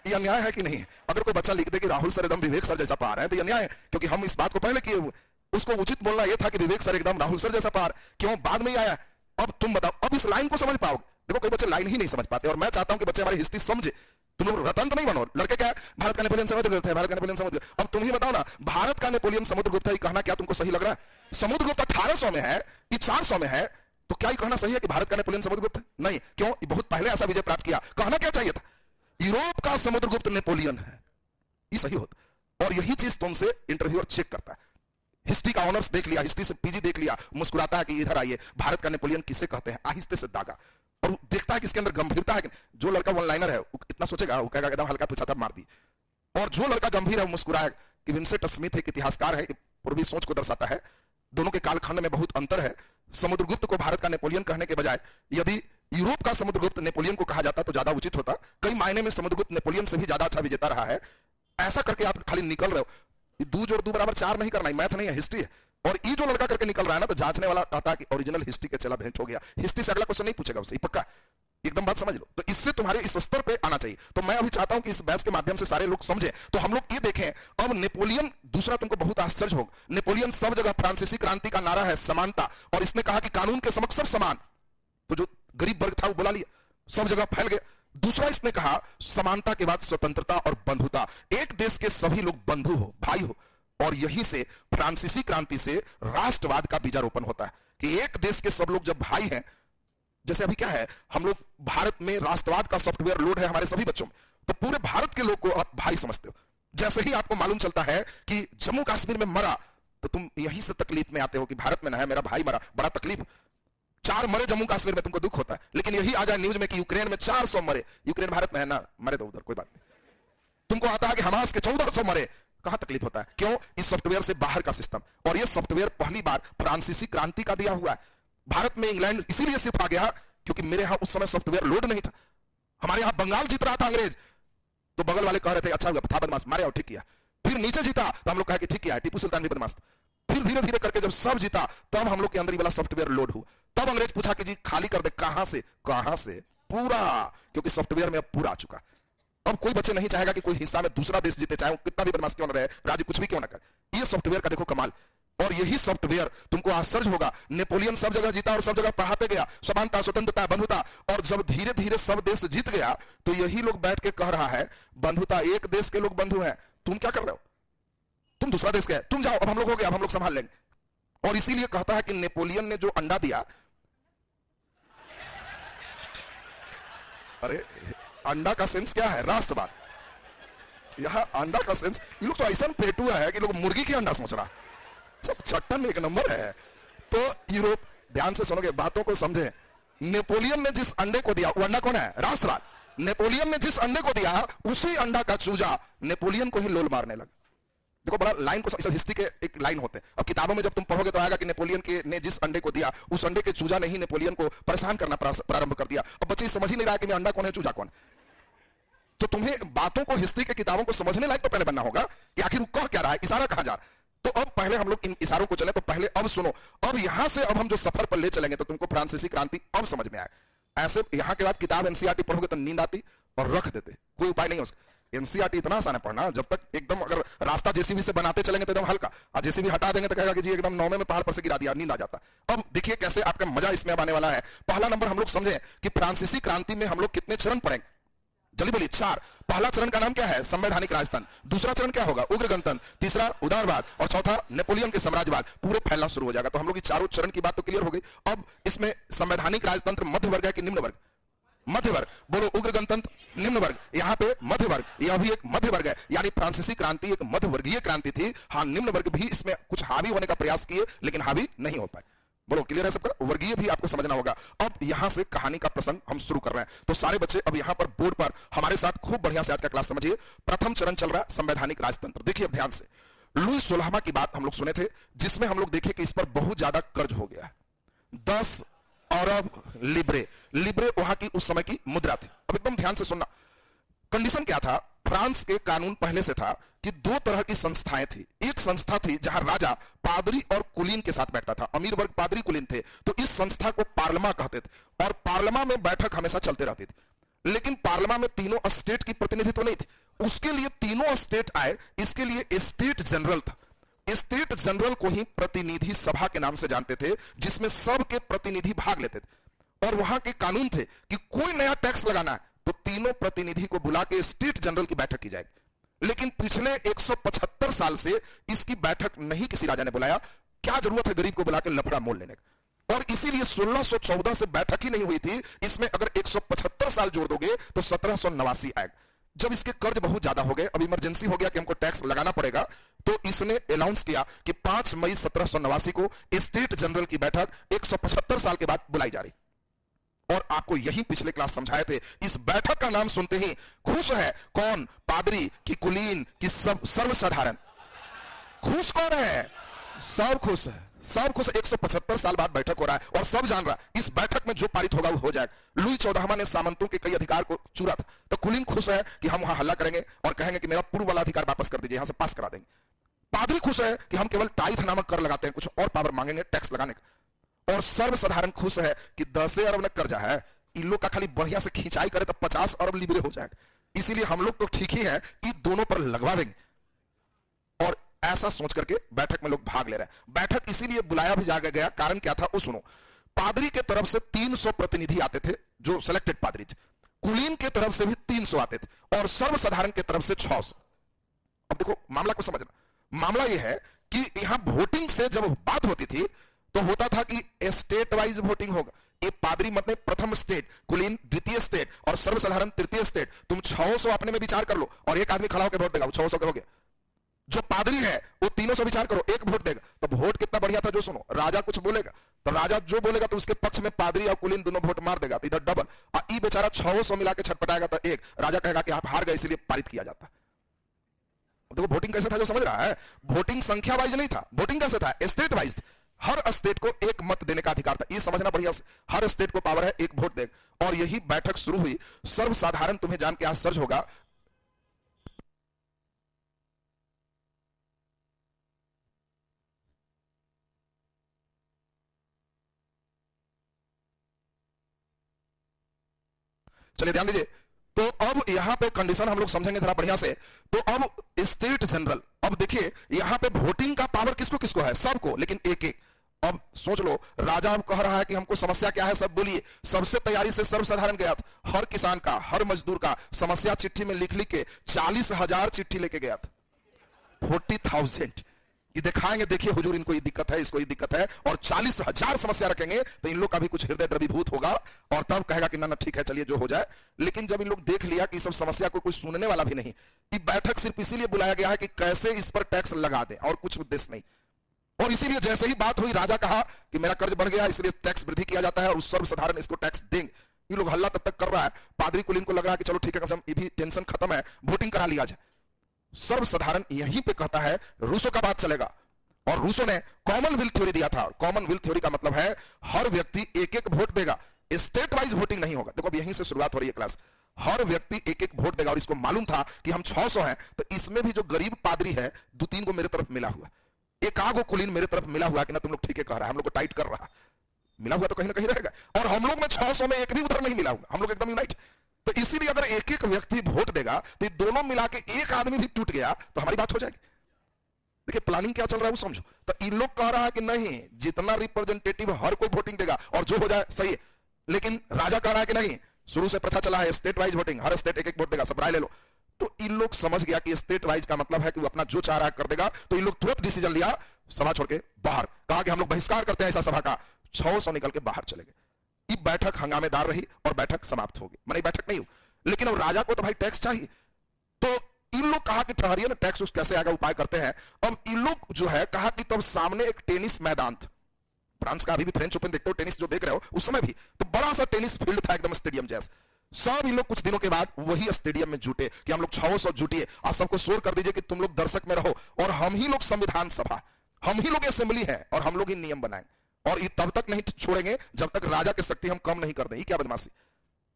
ये अन्याय है कि नहीं? अगर कोई बच्चा लिख दे कि राहुल सर एकदम विवेक सर जैसा पढ़ा रहे हैं तो ये अन्याय है, क्योंकि हम इस बात को पहले किए हुए। उसको उचित बोलना यह था कि विवेक सर एकदम राहुल सर जैसा पढ़ा रहे, क्यों बाद में ही आया। अब तुम बताओ, अब इस लाइन को समझ पाओगे? देखो कई बच्चे लाइन ही नहीं समझ पाते, और मैं चाहता हूं कि बच्चे हमारी हिस्ट्री समझे। तुम लोग रतन तो नहीं बनो, लड़के क्या है भारत का नेपोलियन समुद्रगुप्त है, भारत का नेपोलियन समुद्रगुप्त। अब तुम ही बताओ ना, भारत का नेपोलियन समुद्रगुप्त है, कहना क्या तुमको सही लग रहा है? समुद्रगुप्त 1800 में है, ये 400 में है, तो क्या ये कहना सही है कि भारत का नेपोलियन समुद्रगुप्त है? नहीं। क्यों? ये बहुत पहले ऐसा विजय प्राप्त किया। कहना क्या चाहिए था? यूरोप का समुद्रगुप्त नेपोलियन है, ये सही होता। और यही चीज तुमसे इंटरव्यूअर चेक करता है। हिस्ट्री का ऑनर्स देख लिया, हिस्ट्री से पीजी देख लिया, मुस्कुराता है कि इधर आइए, भारत का नेपोलियन किसे कहते हैं, आहिस्ते से दागा, और देखता है कि इसके अंदर गंभीरता है। जो लड़का वन लाइनर है वो इतना सोचेगा, वो कहेगा एकदम हल्का पूछा था मार दी। और जो लड़का गंभीर है वो मुस्कुराएगा। कि विंसेंट स्मिथ एक इतिहासकार है, पूर्वी सोच को दर्शाता है। दोनों के कालखंड में बहुत अंतर है। समुद्रगुप्त को भारत का नेपोलियन कहने के बजाय यदि यूरोप का समुद्रगुप्त नेपोलियन को कहा जाता तो ज्यादा उचित होता। कई मायने में समुद्रगुप्त नेपोलियन से भी ज्यादा अच्छा विजेता रहा है। ऐसा करके आप खाली निकल रहे हो, 2 जोड़ 2 बराबर 4 नहीं करना, मैथ नहीं है, हिस्ट्री है। और ये जो लड़का करके निकल रहा है ना, तो जांचने वाला कहता है कि ओरिजिनल हिस्ट्री के चला भेंट हो गया, हिस्ट्री से अगला क्वेश्चन नहीं पूछेगा उससे, पक्का एकदम बात समझ लो। तो इससे तुम्हारे इस स्तर पे आना चाहिए। तो मैं अभी चाहता हूं कि इस बहस के माध्यम से सारे लोग समझें। तो हम लोग ये देखें, अब नेपोलियन, दूसरा तुमको बहुत आश्चर्य होगा, नेपोलियन सब जगह, फ्रांसीसी क्रांति का नारा है समानता, और इसने कहा कि कानून के समक्ष सब समान। तो जो गरीब वर्ग था वो बुला लिया, सब जगह फैल गया। दूसरा इसने कहा समानता के बाद स्वतंत्रता और बंधुता, एक देश के सभी लोग बंधु हो, भाई हो। और यहीं से फ्रांसीसी क्रांति से राष्ट्रवाद का बीजारोपण होता है कि एक देश के सब लोग जब भाई हैं, जैसे अभी क्या है, हम लोग भारत में राष्ट्रवाद का सॉफ्टवेयर लोड है हमारे सभी बच्चों में, तो पूरे भारत के लोग को आप भाई समझते हो। जैसे ही आपको मालूम चलता है कि जम्मू कश्मीर में मरा, तो तुम यहीं से तकलीफ में आते हो कि भारत में ना है, मेरा भाई मरा, बड़ा तकलीफ। 4 मरे जम्मू कश्मीर में, तुमको दुख होता है, लेकिन यही आ जाए न्यूज में कि यूक्रेन में 400 मरे। यूक्रेन भारत में है ना, मरे तो उधर कोई बात नहीं। तुमको आता है कि हमास के 1400 मरे, कहां तकलीफ होता है? क्यों? इस सॉफ्टवेयर से बाहर का सिस्टम। और यह सॉफ्टवेयर पहली बार फ्रांसीसी क्रांति का दिया हुआ है। भारत में इंग्लैंड इसीलिए सिर्फ आ गया क्योंकि मेरे यहां उस समय सॉफ्टवेयर लोड नहीं था। हमारे यहां बंगाल जीत रहा था अंग्रेज, तो बगल वाले कह रहे थे अच्छा हुआ था बदमाश, मारे और ठीक किया। फिर नीचे जीता तो हम लोग कहा कि ठीक किया, टीपू सुल्तान भी बदमाश। फिर धीरे धीरे करके जब सब जीता तब हम लोग के अंदर वाला सॉफ्टवेयर लोड हुआ। तब अंग्रेज पूछा कि जी खाली कर दे। कहां से? कहां से? पूरा, क्योंकि सॉफ्टवेयर में अब पूरा आ चुका। अब कोई बच्चे नहीं चाहेगा कि कोई हिस्सा में दूसरा देश जीते, चाहे वो कितना भी बदमाश क्यों न रहे, राज्य कुछ भी क्यों न करे। ये सॉफ्टवेयर का देखो कमाल। और यही सॉफ्टवेयर, तुमको आश्चर्य होगा, नेपोलियन सब जगह जीता और सब जगह पढ़ाते गया समानता, स्वतंत्रता, बंधुता। और जब धीरे धीरे सब देश जीत गया तो यही लोग बैठ के कह रहा है बंधुता, एक देश के लोग बंधु हैं, तुम क्या कर रहे हो? तुम दूसरा देश के, तुम जाओ, अब हम लोग हो गए, अब हम लोग संभाल लेंगे। और इसीलिए कहता है कि नेपोलियन ने जो अंडा दिया, अरे अंडा का सेंस क्या है? राष्ट्रवाद। यहां अंडा का सेंस, ये लोग तो ऐसा पेटुआ है कि लोग मुर्गी के अंडा सोच रहा, सब चट्टन एक नंबर है। तो यूरोप, ध्यान से सुनोगे, बातों को समझे। नेपोलियन ने जिस अंडे को दिया, वो अंडा कौन है? राष्ट्रवाद। नेपोलियन ने जिस अंडे को दिया, उसी अंडा का चूजा नेपोलियन को ही लोल मारने लगा। देखो बड़ा लाइन को, सब हिस्ट्री के एक लाइन होते हैं। अब किताबों में जब तुम पढ़ोगे तो आएगा कि नेपोलियन के ने जिस अंडे को दिया, उस अंडे के चूजा ने ही नेपोलियन को परेशान करना प्रारंभ कर दिया। अब बच्चे समझ ही नहीं रहा कि मैं अंडा कौन है, चूजा कौन। तो तुम्हें बातों को, हिस्ट्री के किताबों को समझने लायक तो पहले बनना होगा कि आखिर कह क्या रहा है, इशारा कहां जा रहा है। तो अब पहले हम लोग इन इशारों को चले, तो पहले अब सुनो। अब यहां से अब हम जो सफर पर ले चलेंगे तो तुमको फ्रांसीसी क्रांति अब समझ में आए। ऐसे यहां के बाद किताब एनसीईआरटी पढ़ोगे तो नींद आती और रख देते, कोई उपाय नहीं है उसका। एनसीईआरटी इतना आसान है पढ़ना, जब तक एकदम अगर रास्ता जेसीबी से बनाते चलेंगे तो एकदम हल्का, और जेसीबी हटा देंगे तो कहेगा कि जी एकदम 9वें में पहाड़ पर से गिरा दिया, नींद आ जाता। अब देखिए कैसे आपका मजा इसमें आने वाला है। पहला नंबर हम लोग समझे कि फ्रांसीसी क्रांति में हम लोग कितने चरण पढ़ेंगे, जल्दी बोलिए। 4। पहला चरण का नाम क्या है? संवैधानिक राजतंत्र। दूसरा चरण क्या होगा? उग्र गणतंत्र। तीसरा उदारवाद, और चौथा नेपोलियन के साम्राज्यवाद। पूरे फैलना शुरू हो जाएगा। तो हम लोग चारों चरण की बात तो क्लियर हो गई। अब इसमें संवैधानिक राजतंत्र मध्य वर्ग है कि निम्न वर्ग? मध्य वर्ग। बोलो उग्र गणतंत्र निम्न वर्ग, यहाँ पे मध्य वर्ग, यह भी एक मध्य वर्ग है। यानी फ्रांसीसी क्रांति एक मध्य वर्गीय क्रांति थी। हाँ, निम्न वर्ग भी इसमें कुछ हावी होने का प्रयास किए लेकिन हावी नहीं हो पाए। बोलो क्लियर है सबका? वर्गीय भी आपको समझना होगा। अब यहां से कहानी का प्रसंग हम शुरू कर रहे हैं। तो सारे बच्चे अब यहां पर बोर्ड पर हमारे साथ खूब बढ़िया से आज का क्लास समझिए। प्रथम चरण चल रहा है संवैधानिक राजतंत्र। देखिए अब ध्यान से, लुई 16वां की बात हम लोग सुने थे, जिसमें हम लोग देखे कि इस पर बहुत ज्यादा कर्ज हो गया है। 10 अरब लिब्रे। लिब्रे वहां की उस समय की मुद्रा थी। अब एकदम ध्यान से सुनना। कंडीशन क्या था? फ्रांस के कानून पहले से था कि 2 तरह की संस्थाएं थी। एक संस्था थी जहां राजा पादरी और कुलीन के साथ बैठता था। अमीर वर्ग पादरी कुलीन थे, तो इस संस्था को पार्लमा कहते थे। और पार्लमा में बैठक हमेशा चलते रहती थी। लेकिन पार्लमा में तीनों स्टेट की प्रतिनिधित्व नहीं थी। उसके लिए तीनों स्टेट आए, इसके लिए स्टेट जनरल था। स्टेट जनरल को ही प्रतिनिधि सभा के नाम से जानते थे, जिसमें सबके प्रतिनिधि भाग लेते थे। और वहां के कानून थे कि कोई नया टैक्स लगाना है तो तीनों प्रतिनिधि को बुला के स्टेट जनरल की बैठक की जाएगी। लेकिन पिछले 175 साल से इसकी बैठक नहीं किसी राजा ने बुलाया। क्या जरूरत है गरीब को बुला के लफड़ा मोल लेने का? और इसीलिए 1614 से बैठक ही नहीं हुई थी। इसमें अगर 175 साल जोड़ दोगे तो 1789 आएगा। जब इसके कर्ज बहुत ज्यादा हो गए, अब इमरजेंसी हो गया कि हमको टैक्स लगाना पड़ेगा, तो इसने अनाउंस किया कि 5 मई 1789 को स्टेट जनरल की बैठक 175 साल के बाद बुलाई जा रही। और आपको यही पिछले क्लास समझाए थे। इस बैठक का नाम सुनते ही खुश है कौन? पादरी की, कुलीन की, सब सर्वसाधारण। खुश कौन है? सब खुश है, सब खुश। 175 साल बाद बैठक हो रहा है और सब जान रहा है इस बैठक में जो पारित होगा वो हो जाएगा। लुई 14वां ने सामंतों के कई अधिकार को चूरा था, तो कुलीन खुश है कि हम वहां हल्ला करेंगे और कहेंगे कि मेरा पूर्व वाला अधिकार वापस कर दीजिए, यहां से पास करा देंगे। पादरी खुश है कि हम केवल टाइथ नामक कर लगाते हैं, कुछ और पावर मांगेंगे टैक्स लगाने का। और सर्वसाधारण खुश है कि 10 अरब में कर्जा है, इन लोग का खाली बढ़िया से खिंचाई करे तो 50 अरब लिबरे हो जाएगा। इसीलिए हम लोग तो ठीक ही है, इन दोनों पर लगवा देंगे। और ऐसा सोच करके बैठक में लोग भाग ले रहे हैं। बैठक इसीलिए बुलाया भी जाकर गया, कारण क्या था वो सुनो। पादरी के तरफ से 300 प्रतिनिधि आते थे जो सिलेक्टेड पादरी थे। कुलीन के तरफ से भी 300 आते थे और सर्वसाधारण के तरफ से 600। अब देखो मामला को समझना। मामला यह है कि यहां वोटिंग से जब बात होती थी तो होता था कि स्टेट वाइज वोटिंग होगा। एक पादरी मत में प्रथम स्टेट, कुलीन द्वितीय स्टेट और सर्वसाधारण तृतीय स्टेट। तुम 600 अपने में विचार कर लो और एक आदमी खड़ा होकर वोट देगा, 600 के हो गया। जो पादरी है वो तीनों से विचार करो, एक वोट देगा तो वोट कितना बढ़िया था। जो सुनो, राजा कुछ बोलेगा तो राजा जो बोलेगा तो उसके पक्ष में पादरी और कुलीन दोनों वोट मार देगा, तो इधर डबल। और ई बेचारा 600 मिला के छटपटाएगा तो एक राजा कहेगा कि आप हार गए इसलिए पारित किया जाता। देखो वोटिंग कैसे था, जो समझ रहा है। वोटिंग संख्या वाइज नहीं था, वोटिंग कैसे था, स्टेट वाइज। हर स्टेट को एक मत देने का अधिकार था, ये समझना बढ़िया से। हर स्टेट को पावर है एक वोट दे। और यही बैठक शुरू हुई सर्वसाधारण। तुम्हें जान के आश्चर्य होगा, चलिए ध्यान दीजिए। तो अब यहां पे कंडीशन हम लोग समझेंगे थोड़ा बढ़िया से। तो अब स्टेट जनरल, अब देखिए यहां पे वोटिंग का पावर किसको किसको है, सबको, लेकिन एक एक। अब सोच लो, राजा अब कह रहा है कि हमको समस्या क्या है, सब बोलिए। सबसे तैयारी से सर्वसाधारण गया था, हर किसान का, हर मजदूर का समस्या चिट्ठी में लिख लिख के 40,000 चिट्ठी लेके गया था। 40,000 ये दिखाएंगे, देखिए हुजूर इनको ये दिक्कत है, इसको ये दिक्कत है, और 40,000 समस्या रखेंगे तो इन लोग का भी कुछ हृदय द्रवीभूत होगा और तब कहेगा कि ना ना ठीक है चलिए जो हो जाए। लेकिन जब इन लोग देख लिया कि सब समस्या को कोई सुनने वाला भी नहीं, ये बैठक सिर्फ इसीलिए बुलाया गया है कि कैसे इस पर टैक्स लगा दें और कुछ उद्देश्य नहीं। और इसीलिए जैसे ही बात हुई, राजा कहा कि मेरा कर्ज बढ़ गया इसलिए टैक्स वृद्धि किया जाता है और सर्वसाधारण इसको टैक्स देंगे। ये लोग हल्ला तब तक कर रहा है, पादरी कुलीन को लग रहा है कि चलो ठीक है, कम से कम ये भी टेंशन खत्म है, वोटिंग करा लिया जाए। सर्वसाधारण यहीं पे कहता है रूसो का बात चलेगा, और रूसो ने कॉमनवेल्थ थ्योरी दिया था। कॉमनवेल्थ थ्योरी का मतलब है हर व्यक्ति एक एक वोट देगा, स्टेट वाइज वोटिंग नहीं होगा। देखो अब यहीं से शुरुआत हो रही है क्लास। हर व्यक्ति एक एक वोट देगा, और इसको मालूम था कि हम 600 हैं तो इसमें भी जो गरीब पादरी है 2-3 को मेरे तरफ मिला हुआ, एक आगो कुलीन मेरे तरफ मिला हुआ कि ना तुम लोग ठीक है कह रहा है, हम लोग को टाइट कर रहा, मिला हुआ तो कहीं ना कहीं रहेगा। और हम लोग में 600 में एक भी उधर नहीं मिला हुआ, हम लोग एकदम यूनाइट। तो इसीलिए अगर एक एक व्यक्ति वोट देगा तो दोनों मिला के एक आदमी भी टूट गया तो हमारी बात हो जाएगी। देखिए प्लानिंग क्या चल रहा है वो समझो। तो इन लोग कह रहा है कि नहीं, जितना रिप्रेजेंटेटिव हर कोई वोटिंग देगा और जो हो जाए सही है। लेकिन राजा कह रहा है कि नहीं, शुरू से प्रथा चला है स्टेट वाइज वोटिंग, हर स्टेट एक एक वोट देगा, सब राय ले लो। तो इन लोग समझ गया कि स्टेट वाइज का मतलब है कि वो अपना जो चाह रहा है कर देगा। तो इन लोग तुरंत डिसीजन लिया, सभा छोड़ के बाहर, कहा कि हम लोग बहिष्कार करते हैं ऐसा सभा का। 600 निकल के बाहर चले गए। ये बैठक हंगामेदार रही और बैठक समाप्त होगी, मैंने बैठक नहीं हुई। लेकिन अब राजा को तो भाई टैक्स चाहिए, तो इन लोग कहा कि ठहरिए ना, टैक्स कैसे आएगा, उपाय करते हैं। अब इन लोग जो है कहा कि तब सामने एक टेनिस मैदान था, फ्रांस का अभी भी फ्रेंच ओपन देखते हो, टेनिस जो देख रहे हो, उस समय भी तो बड़ा सा टेनिस फील्ड था एकदम स्टेडियम जैसा। सब इन लोग कुछ दिनों के बाद वही स्टेडियम में जुटे कि हम लोग 600 जुटिए और सबको शोर कर दीजिए कि तुम लोग दर्शक में रहो और हम ही लोग संविधान सभा, हम ही लोग असेंबली है और हम लोग ही नियम बनाएंगे और ये तब तक नहीं छोड़ेंगे जब तक राजा की शक्ति हम कम नहीं कर दें। ये क्या बदमाशी।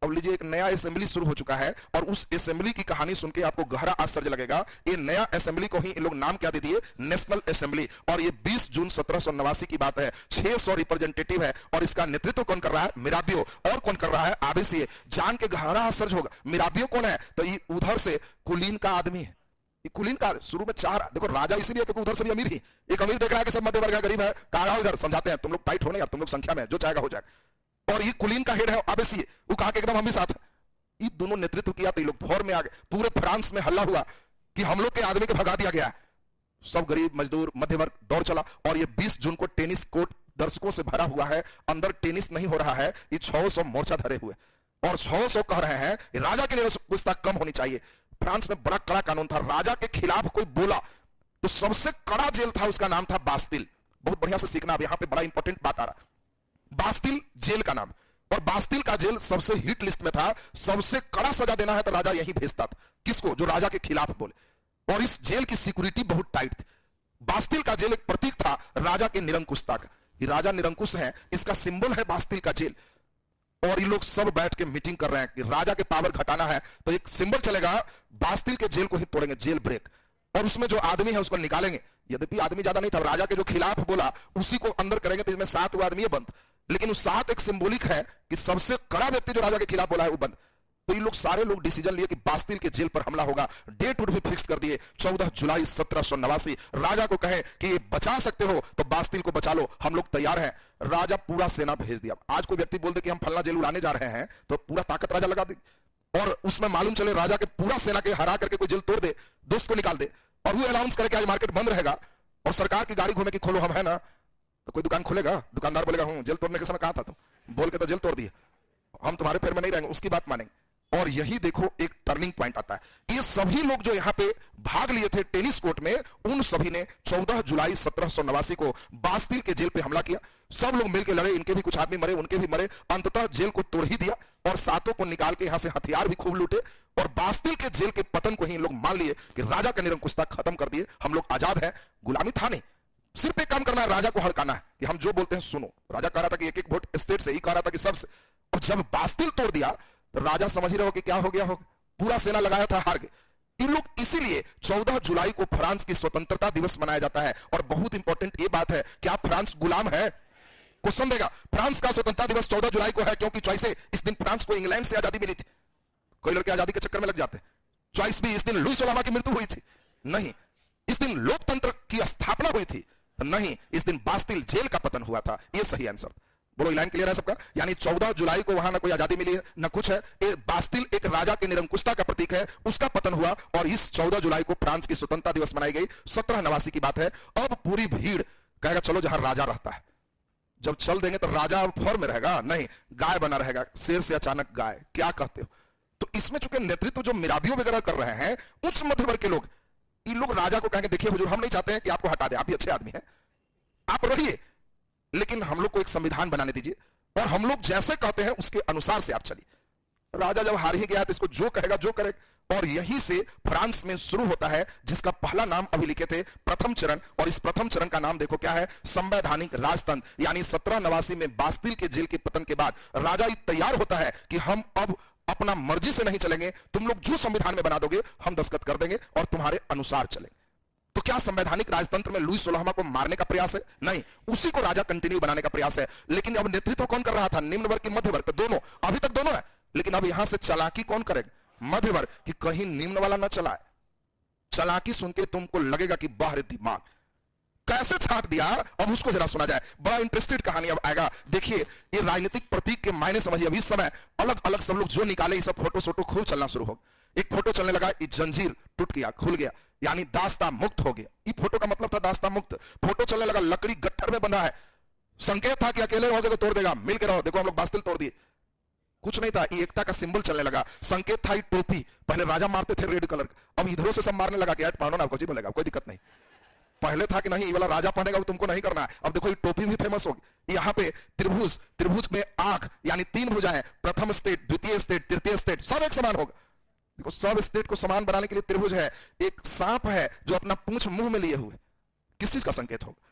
अब लीजिए एक नया असेंबली शुरू हो चुका है और उस असेंबली की कहानी सुन के आपको गहरा आश्चर्य लगेगा। ये नया असेंबली को ही इन लोग नाम क्या दे दिए, नेशनल असेंबली। और ये 20 जून 1789 की बात है। 600 रिप्रेजेंटेटिव है और इसका नेतृत्व कौन कर रहा है, मिराबियो। और कौन कर रहा है, आबेसी। जान के गहरा आश्चर्य होगा, मिराबियो कौन है, तो ये उधर से कुलीन का आदमी है। कुलीन का शुरू में चार, देखो राजा इसीलिए क्योंकि उधर से भी अमीर ही, एक अमीर देख रहा है कि सब मध्य वर्ग है, गरीब है, कहा उधर समझाते हैं तुम लोग टाइट होने यार, तुम लोग संख्या में जो चाहेगा हो जाएगा। और ये कुलीन का हेड है आबेसी, वो कहा कि एकदम हम भी साथ है। ये दोनों नेतृत्व किया तो ये लोग भौर में आ गए। पूरे फ्रांस में हल्ला हुआ कि हम लोग के आदमी को भगा दिया गया। सब गरीब मजदूर मध्य वर्ग दौड़ चला और ये 20 जून को टेनिस कोर्ट दर्शकों से भरा हुआ है, अंदर टेनिस नहीं हो रहा है। ये 600 मोर्चा धरे हुए और 600 कह रहे हैं राजा की निरंकुशता कम होनी चाहिए। फ्रांस में बड़ा कड़ा कानून था, राजा के खिलाफ कोई बोला तो सबसे कड़ा जेल था, उसका नाम था बास्तिल। बहुत बढ़िया से सीखना, अब यहां पे बड़ा इंपॉर्टेंट बात आ रहा। बास्तिल जेल का नाम, और बास्तिल का जेल सबसे हिट लिस्ट में था। सबसे कड़ा सजा देना है तो राजा यही भेजता था, किसको, जो राजा के खिलाफ बोले। और इस जेल की सिक्योरिटी बहुत टाइट थी। बास्तिल का जेल एक प्रतीक था राजा के निरंकुशता का, ये राजा निरंकुश है, इसका सिंबल है बास्तिल का जेल। और ये लोग सब बैठ के मीटिंग कर रहे हैं कि राजा के पावर घटाना है तो एक सिंबल चलेगा, बास्तिल के जेल को ही तोड़ेंगे, जेल ब्रेक। और उसमें जो आदमी है उसको निकालेंगे। यद्यपि आदमी ज्यादा नहीं था, राजा के जो खिलाफ बोला उसी को अंदर करेंगे, तो इसमें 7 आदमी है बंद। लेकिन उस 7 एक सिंबॉलिक है कि सबसे कड़ा व्यक्ति जो राजा के खिलाफ बोला है वो बंद। तो ये लोग सारे लोग डिसीजन लिए कि बास्तिल के जेल पर हमला होगा। डेट भी फिक्स कर दिए 14 जुलाई 1789। राजा को कहे कि ये बचा सकते हो तो बास्तिल को बचा लो, हम लोग तैयार हैं। राजा पूरा सेना भेज दिया। आज कोई व्यक्ति बोल दे कि हम फलना जेल उड़ाने जा रहे हैं तो पूरा ताकत राजा लगा दे, और उसमें मालूम चले राजा के पूरा सेना के हरा करके कोई जेल तोड़ दे, दोस्त को निकाल दे, और वो अनाउंस करे कि आज मार्केट बंद रहेगा और सरकार की गाड़ी घूमे कि खोलो हम है ना, तो कोई दुकान खोलेगा? दुकानदार बोलेगा हूं, जेल तोड़ने के समय कहा था तुम, बोल के तो जेल तोड़ दिए, हम तुम्हारे पैर में नहीं रहेंगे, उसकी बात मानेंगे। और यही देखो एक टर्निंग पॉइंट आता है। ये सभी लोग जो यहां पे भाग लिए थे टेनिस कोर्ट में, उन सभी ने 14 जुलाई 1789 को बास्तिल के जेल पे हमला किया। सब लोग मिलकर लड़े, इनके भी कुछ आदमी मरे, उनके भी मरे, अंततः जेल को तोड़ ही दिया और सातों को निकाल के यहां से हथियार भी खूब लूटे और बास्तिल के जेल के पतन को ही लोग मान लिए कि राजा का निरंकुशता खत्म कर दिए, हम लोग आजाद हैं। गुलामी था नहीं, सिर्फ एक काम करना है, राजा को हड़काना है कि हम जो बोलते हैं सुनो। राजा कह रहा था कि एक एक वोट स्टेट से ही, कह रहा था कि सबसे। अब जब बास्तिल तोड़ दिया तो राजा समझ ही रहे हो कि क्या हो गया, पूरा सेना लगाया था, हार गए इन लोग। इसीलिए 14 जुलाई को फ्रांस की स्वतंत्रता दिवस मनाया जाता है। और बहुत इंपॉर्टेंट ये बात है, क्या फ्रांस गुलाम है? क्वेश्चन देगा। फ्रांस का स्वतंत्रता दिवस 14 जुलाई को है क्योंकि चॉइस इस दिन फ्रांस को इंग्लैंड से आजादी मिली थी। कोई लड़के आजादी के चक्कर में लग जाते हैं। चॉइस भी इस दिन लुई सोलामा की मृत्यु हुई थी? नहीं। इस दिन लोकतंत्र की स्थापना हुई थी? नहीं, इस दिन बास्तिल जेल का पतन हुआ था। यह सही आंसर। बोलो, लाइन क्लियर है सबका? यानी 14 जुलाई को वहां ना कोई आजादी मिली है ना कुछ है। बास्तिल एक राजा के निरंकुशता का प्रतीक है, उसका पतन हुआ और इस 14 जुलाई को फ्रांस की स्वतंत्रता दिवस मनाई गई। 1789 की बात है। अब पूरी भीड़ कहेगा चलो जहां राजा रहता है। जब चल देंगे तो राजा फॉर्म में रहेगा? नहीं, गाय बना रहेगा। शेर से अचानक गाय, क्या कहते हो? तो इसमें चूंकि नेतृत्व जो मिराबियो वगैरह कर रहे हैं, उच्च मध्य वर्ग के लोग, इन लोग राजा को कहेंगे देखिए हुजूर, हम नहीं चाहते हैं कि आपको हटा दे, आप भी अच्छे आदमी हैं, आप रहिए, लेकिन हम लोग को एक संविधान बनाने दीजिए और हम लोग जैसे कहते हैं उसके अनुसार से आप चलिए। राजा जब हार ही गया तो इसको जो कहेगा जो करे। और यहीं से फ्रांस में शुरू होता है जिसका पहला नाम अभी लिखे थे, प्रथम चरण। और इस प्रथम चरण का नाम देखो क्या है, संवैधानिक राजतंत्र। यानी 1789 में बास्तिल के जेल के पतन के बाद राजा तैयार होता है कि हम अब अपना मर्जी से नहीं चलेंगे, तुम लोग जो संविधान में बना दोगे हम दस्तखत कर देंगे और तुम्हारे अनुसार चलेंगे। तो क्या संवैधानिक राजतंत्र में लुई सोलहवां को मारने का प्रयास है? नहीं, उसी को राजा कंटिन्यू बनाने का प्रयास है। लेकिन अब नेतृत्व कौन कर रहा था? निम्न वर्ग की मध्य वर्ग, दोनों, अभी तक दोनों है। लेकिन अब यहां से चालाकी कौन करेगा? मध्य वर्ग, कि कहीं निम्न वाला ना चलाए। चालाकी सुन के तुमको लगेगा कि बाहर दिमाग कैसे छाट दिया। अब उसको जरा सुना जाए, बड़ा इंटरेस्टेड कहानी अब आएगा। देखिए ये राजनीतिक प्रतीक के मायने समझिए। अभी इस समय अलग अलग सब लोग जो निकाले, ये सब फोटो सोटो खूब चलना शुरू हो। एक फोटो चलने लगा, ये जंजीर टूट गया, खुल गया, यानी दास्ता मुक्त हो गया। ये फोटो का मतलब था दास्ता मुक्त। फोटो चलने लगा, लकड़ी गट्ठर में बंधा है, संकेत था कि अकेले रहोगे तो तोड़ देगा, मिल के रहो। देखो हम लोग बास्तिल तोड़ दिए, कुछ नहीं था। ये एकता का सिंबल चलने लगा, संकेत था। टोपी पहले राजा मारते थे रेड कलर, अब इधरों से सब मारने लगा कि यार पहनो ना, आपको जी बोलेगा, कोई दिक्कत नहीं। पहले था कि नहीं ये वाला राजा पहनेगा, वो तुमको नहीं करना है। अब देखो ये टोपी भी फेमस होगी। यहाँ पे त्रिभुज, त्रिभुज में आंख, यानी 3 भुजाएं, प्रथम स्टेट, द्वितीय स्टेट, तृतीय स्टेट, सब एक समान होगा। देखो सब स्टेट को समान बनाने के लिए त्रिभुज है। एक सांप है जो अपना पूंछ मुंह में लिए हुए, किस चीज का संकेत होगा?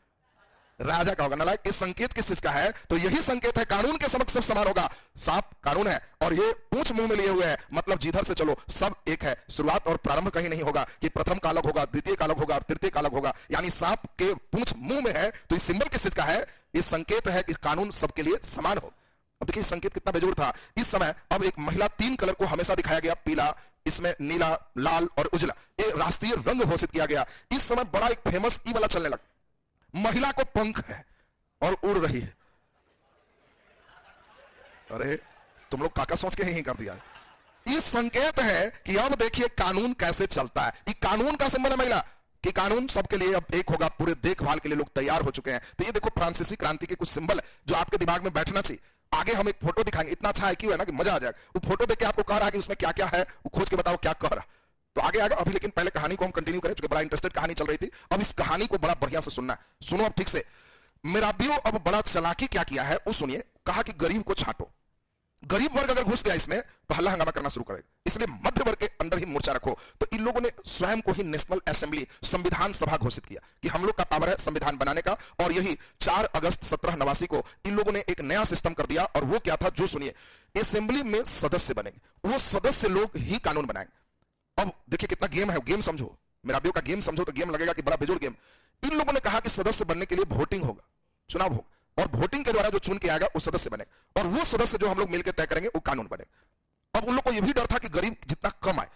राजा का होगा। नालायक, इस संकेत किस चीज का है? तो यही संकेत है, कानून के समक्ष सब समान होगा। सांप कानून है और ये पूंछ मुंह में लिए हुए है, मतलब जिधर से चलो सब एक है। शुरुआत और प्रारंभ कहीं नहीं होगा कि प्रथम का अलग होगा, द्वितीय का अलग होगा और तृतीय का अलग होगा। यानी सांप के पूंछ मुंह में है, तो ये सिंबल किस चीज का है? ये संकेत है कि कानून सबके लिए समान हो। अब देखिए संकेत कितना बेजोड़ था इस समय। अब एक महिला, 3 कलर को हमेशा दिखाया गया, पीला, इसमें नीला, लाल और उजला, ये राष्ट्रीय रंग घोषित किया गया। इस समय बड़ा एक फेमस ई वाला चलने लगा, महिला को पंख है और उड़ रही है। अरे तुम लोग काका सोच के ही कर दिया। ये संकेत है कि अब देखिए कानून कैसे चलता है। ये कानून का सिंबल है महिला, कि कानून सबके लिए अब एक होगा, पूरे देखभाल के लिए लोग तैयार हो चुके हैं। तो ये देखो फ्रांसीसी क्रांति के कुछ सिंबल है जो आपके दिमाग में बैठना चाहिए। आगे हम एक फोटो दिखाएंगे, इतना अच्छा IQ है ना कि मजा आ जाएगा। वो फोटो देख के आपको कह रहा है कि उसमें क्या क्या है, वो खोज के बताओ क्या कह रहा। तो आगे आएगा अभी, लेकिन पहले कहानी को हम कंटिन्यू करें, क्योंकि बड़ा इंटरेस्टेड कहानी चल रही थी। अब इस कहानी को बड़ा बढ़िया से सुनना है, सुनो अब ठीक से। मिराबियो अब बड़ा चालाकी क्या किया है वो सुनिए। कहा कि गरीब को छांटो, गरीब वर्ग अगर घुस गया इसमें तो हल्ला हंगामा करना शुरू करेगा, इसलिए मध्य वर्ग के अंदर ही मोर्चा रखो। तो इन लोगों ने स्वयं को ही नेशनल असेंबली, संविधान सभा घोषित किया कि हम लोग का पावर है संविधान बनाने का। और यही 4 अगस्त 1789 को इन लोगों ने एक नया सिस्टम कर दिया। और वो क्या था, जो सुनिए, असेंबली में सदस्य बनेंगे, वो सदस्य लोग ही कानून बनाएंगे। अब देखिए कितना गेम है, गेम समझो, मिराबियो का गेम समझो तो गेम लगेगा कि बड़ा बेजोड़ गेम। इन लोगों ने कहा कि सदस्य बनने के लिए वोटिंग होगा, चुनाव होगा, और वोटिंग के द्वारा जो चुन के आएगा वो सदस्य बने, और वो सदस्य जो हम लोग मिलकर तय करेंगे वो कानून बने। अब उन लोग को यह भी डर था कि गरीब जितना कम आए,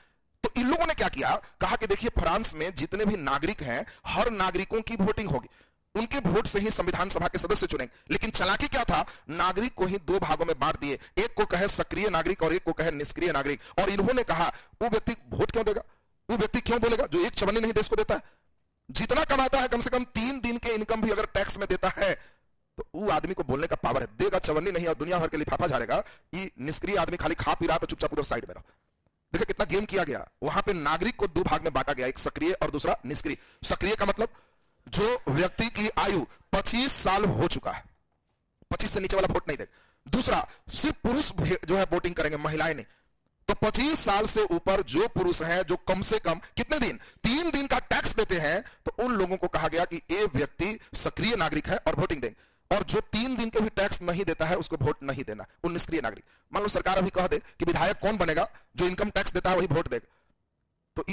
तो इन लोगों ने क्या किया, कहा कि देखिए फ्रांस में जितने भी नागरिक हैं, हर नागरिकों की वोटिंग होगी, उनके वोट से ही संविधान सभा के सदस्य चुनेंगे। लेकिन चालाकी क्या था, नागरिक को ही 2 भागों में बांट दिए, एक को कहे सक्रिय नागरिक और एक को कहे निष्क्रिय नागरिक। और इन्होंने कहा वो व्यक्ति वोट क्यों देगा, वो व्यक्ति क्यों बोलेगा जो 1 चवन्नी नहीं देश को देता है, जितना कमाता है कम से कम 3 दिन के इनकम भी अगर टैक्स में देता है तो वो आदमी को बोलने का पावर है, देगा चवन्नी नहीं और दुनिया भर के लिफाफा झाड़ेगा। ये निष्क्रिय आदमी खाली खा पी रहा तो चुपचाप उधर साइड में रहो। देखिए कितना गेम किया गया वहां पे। नागरिक को दो भाग में बांटा गया, एक सक्रिय और दूसरा निष्क्रिय। सक्रिय का मतलब जो व्यक्ति की आयु 25 साल हो चुका है, 25 से नीचे वाला वोट नहीं देगा। दूसरा सिर्फ पुरुष जो है वोटिंग करेंगे, महिलाएं नहीं। तो 25 साल से ऊपर जो पुरुष हैं, जो कम से कम कितने दिन, 3 दिन का टैक्स देते हैं, तो उन लोगों को कहा गया कि ये व्यक्ति सक्रिय नागरिक है और वोटिंग देंगे। और जो 3 दिन के भी टैक्स नहीं देता है उसको वोट नहीं देना, उन निष्क्रिय नागरिक। मान लो सरकार अभी कह दे कि विधायक कौन बनेगा, जो इनकम टैक्स देता है वही वोट देगा, तो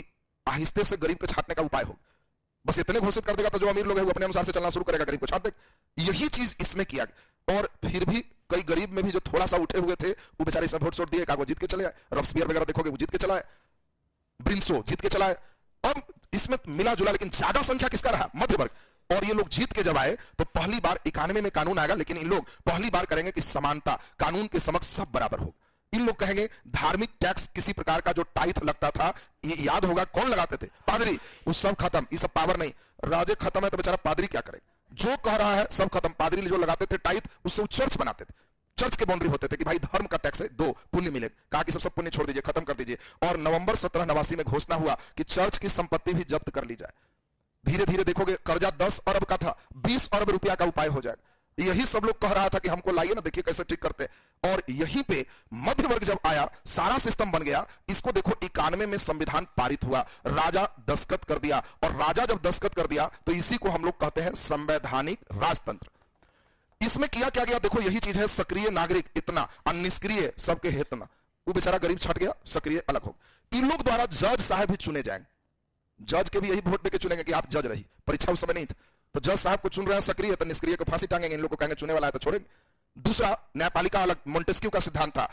आहिस्ते से गरीब को छांटने का उपाय हो। बस इतने घोषित कर देगा तो जो अमीर लोग हैं वो अपने अनुसार से चलना शुरू करेगा, गरीब को छांट देगा। यही चीज इसमें किया गया। और फिर भी कई गरीब में भी जो थोड़ा सा उठे हुए थे वो बेचारे इसमें वोट छोड़ दिए, वो जीत के चले आए। रॉबस्पियर वगैरह देखोगे वो जीत के चला है, ब्रिंसो जीत के चला है। अब इसमें मिला जुला, लेकिन ज्यादा संख्या किसका रहा, मध्य वर्ग। और ये लोग जीत के जब आए तो पहली बार 91 में कानून आएगा, लेकिन इन लोग पहली बार करेंगे कि समानता, कानून के समक्ष सब बराबर हो। इन लोग कहेंगे धार्मिक टैक्स किसी प्रकार का जो टाइथ लगता था, ये याद होगा कौन लगाते थे, पादरी, वो सब खत्म। ये सब पावर नहीं, राजे खत्म है तो बेचारा पादरी क्या करे, जो कह रहा है सब खत्म। पादरी जो लगाते थे टाइथ, उससे वो चर्च बनाते थे। चर्च के बाउंड्री होते थे कि भाई धर्म का टैक्स है, 2 पुण्य मिलेगा। कहा कि सब पुण्य छोड़ दीजिए, खत्म कर दीजिए। और नवंबर 1789 में घोषणा हुआ कि चर्च की संपत्ति भी जब्त कर ली जाए। धीरे धीरे देखोगे कर्जा 10 अरब का था, 20 अरब रुपया का उपाय हो जाएगा। यही सब लोग कह रहा था कि हमको लाइए ना, देखिए कैसे ठीक करते हैं। और यहीं पे मध्य वर्ग जब आया, सारा सिस्टम बन गया। इसको देखो 91 में संविधान पारित हुआ, राजा दस्तखत कर दिया। और राजा जब दस्तखत कर दिया तो इसी को हम लोग कहते हैं संवैधानिक राजतंत्र। इसमें किया क्या गया, देखो यही चीज है, सक्रिय नागरिक इतना और निष्क्रिय सबके हित ना। वो बेचारा गरीब छट गया, सक्रिय अलग हो। इन लोग द्वारा जज साहब भी चुने जाएंगे। जज के भी यही वोट देके चुनेंगे कि आप जज रही, परीक्षा उस समय नहीं था। तो जज साहब को चुन रहे हैं सक्रिय, तो निष्क्रिय को फांसी टांगेंगे। इन लोग को कहेंगे चुने वाला है तो छोड़ेंगे। दूसरा न्यायपालिका अलग, मोंटेस्क्यू का सिद्धांत था।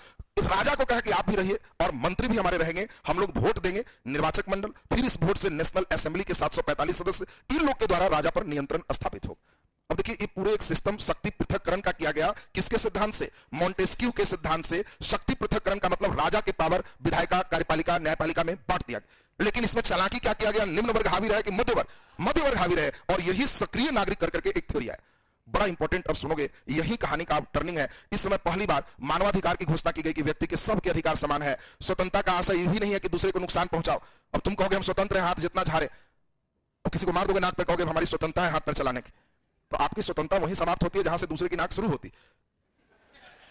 राजा को कहा कि आप भी रहिए और मंत्री भी हमारे रहेंगे, हम लोग वोट देंगे, निर्वाचक मंडल, फिर इस वोट से नेशनल असेंबली के 745 सदस्य, इन लोग के द्वारा राजा पर नियंत्रण स्थापित हो। अब देखिए ये पूरे एक सिस्टम शक्ति पृथक्करण का किया गया। किसके सिद्धांत से, मोंटेस्क्यू के सिद्धांत से। शक्ति पृथक्करण का मतलब राजा के पावर विधायिका, कार्यपालिका, न्यायपालिका में बांट दिया गया। लेकिन इसमें चालाकी क्या किया गया, निम्न वर्ग हावी रहे कि मध्य वर्ग हावी रहे। और यही सक्रिय नागरिक करके एक थ्योरी है, बड़ा इंपॉर्टेंट। अब सुनोगे, यही कहानी का टर्निंग है। इस समय पहली बार मानवाधिकार की घोषणा की गई कि व्यक्ति के सबके अधिकार समान है। स्वतंत्रता का आशय यह भी नहीं है कि दूसरे को नुकसान पहुंचाओ। अब तुम कहोगे हम स्वतंत्र हैं, हाथ जितना झाड़े, और किसी को मार दोगे नाक पर, कहोगे हमारी स्वतंत्रता है हाथ पर चलाने की, तो आपकी स्वतंत्रता वहीं समाप्त होती है जहां से दूसरे की नाक शुरू होती,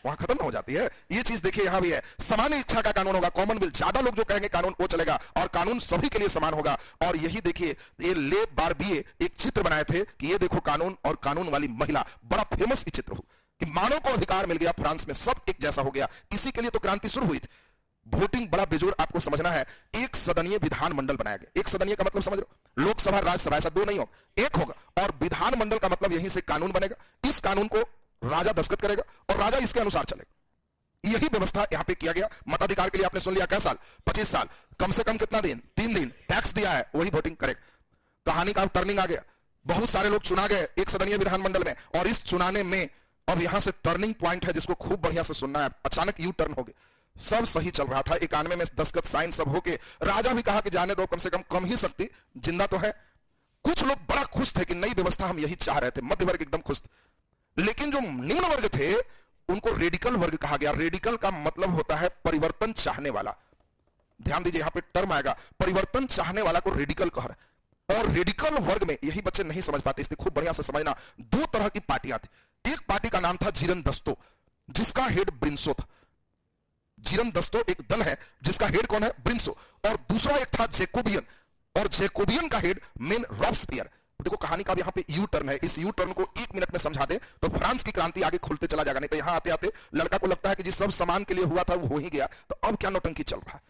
वहां खत्म ना हो जाती है। ये चीज देखिए यहां भी है, समान इच्छा का कानून होगा, कॉमनवेल्थ। ज्यादा लोग जो कहेंगे कानून वो चलेगा, और कानून सभी के लिए समान होगा। और यही देखिए, ये ले बारबिए एक चित्र बनाए थे कि ये देखो कानून और कानून वाली महिला, बड़ा फेमस चित्र हो कि मानव को अधिकार मिल गया, फ्रांस में सब एक जैसा हो गया। इसी के लिए तो क्रांति शुरू हुई थी। वोटिंग बड़ा बेजोड़ आपको समझना है। एक सदनीय विधानमंडल बनाया गया। एक सदनीय का मतलब समझ लो, लोकसभा राज्यसभा, ऐसा 2 नहीं हो, एक होगा। और विधानमंडल का मतलब यहीं से कानून बनेगा। इस कानून को राजा दस्तखत करेगा और राजा इसके अनुसार चलेगा। यही व्यवस्था यहां पे किया गया। मताधिकार के लिए आपने सुन लिया, क्या साल, 25 साल, कम से कम कितना दिन, 3 दिन टैक्स दिया है, वही वोटिंग करेगा। कहानी का टर्निंग आ गया, बहुत सारे लोग चुना गए एक सदनीय विधानमंडल में। और इस चुनाने में अब यहां से टर्निंग पॉइंट है जिसको खूब बढ़िया से सुनना है। अचानक यू टर्न हो गया, सब सही चल रहा था। 91 में दस्तखत साइन सब होके राजा भी कहा कि जाने दो, कम से कम ही शक्ति जिंदा तो है। कुछ लोग बड़ा खुश थे कि नई व्यवस्था हम यही चाह रहे थे, मध्य वर्ग एकदम खुश थे। लेकिन जो निम्न वर्ग थे उनको रेडिकल वर्ग कहा गया। रेडिकल का मतलब होता है परिवर्तन चाहने वाला। ध्यान दीजिए, यहां पे टर्म आएगा, परिवर्तन चाहने वाला को रेडिकल कह रहे। और रेडिकल वर्ग में यही बच्चे नहीं समझ पाते, इसलिए खूब बढ़िया से समझना। 2 तरह की पार्टियां थी। एक पार्टी का नाम था जीरनदस्तो, जिसका हेड ब्रिंसो था। जीरनदस्तो एक दल है जिसका हेड कौन है, ब्रिंसो। और दूसरा एक था जैकोबियन, और जैकोबियन का हेड मेन रॉबस्पियर। देखो कहानी का यहां पे यू टर्न है। इस यू टर्न को 1 मिनट में समझा दे तो फ्रांस की क्रांति आगे खुलते चला जाएगा। नहीं तो यहां आते आते लड़का को लगता है कि जिस सब सामान के लिए हुआ था वो हो ही गया, तो अब क्या नौटंकी चल रहा है।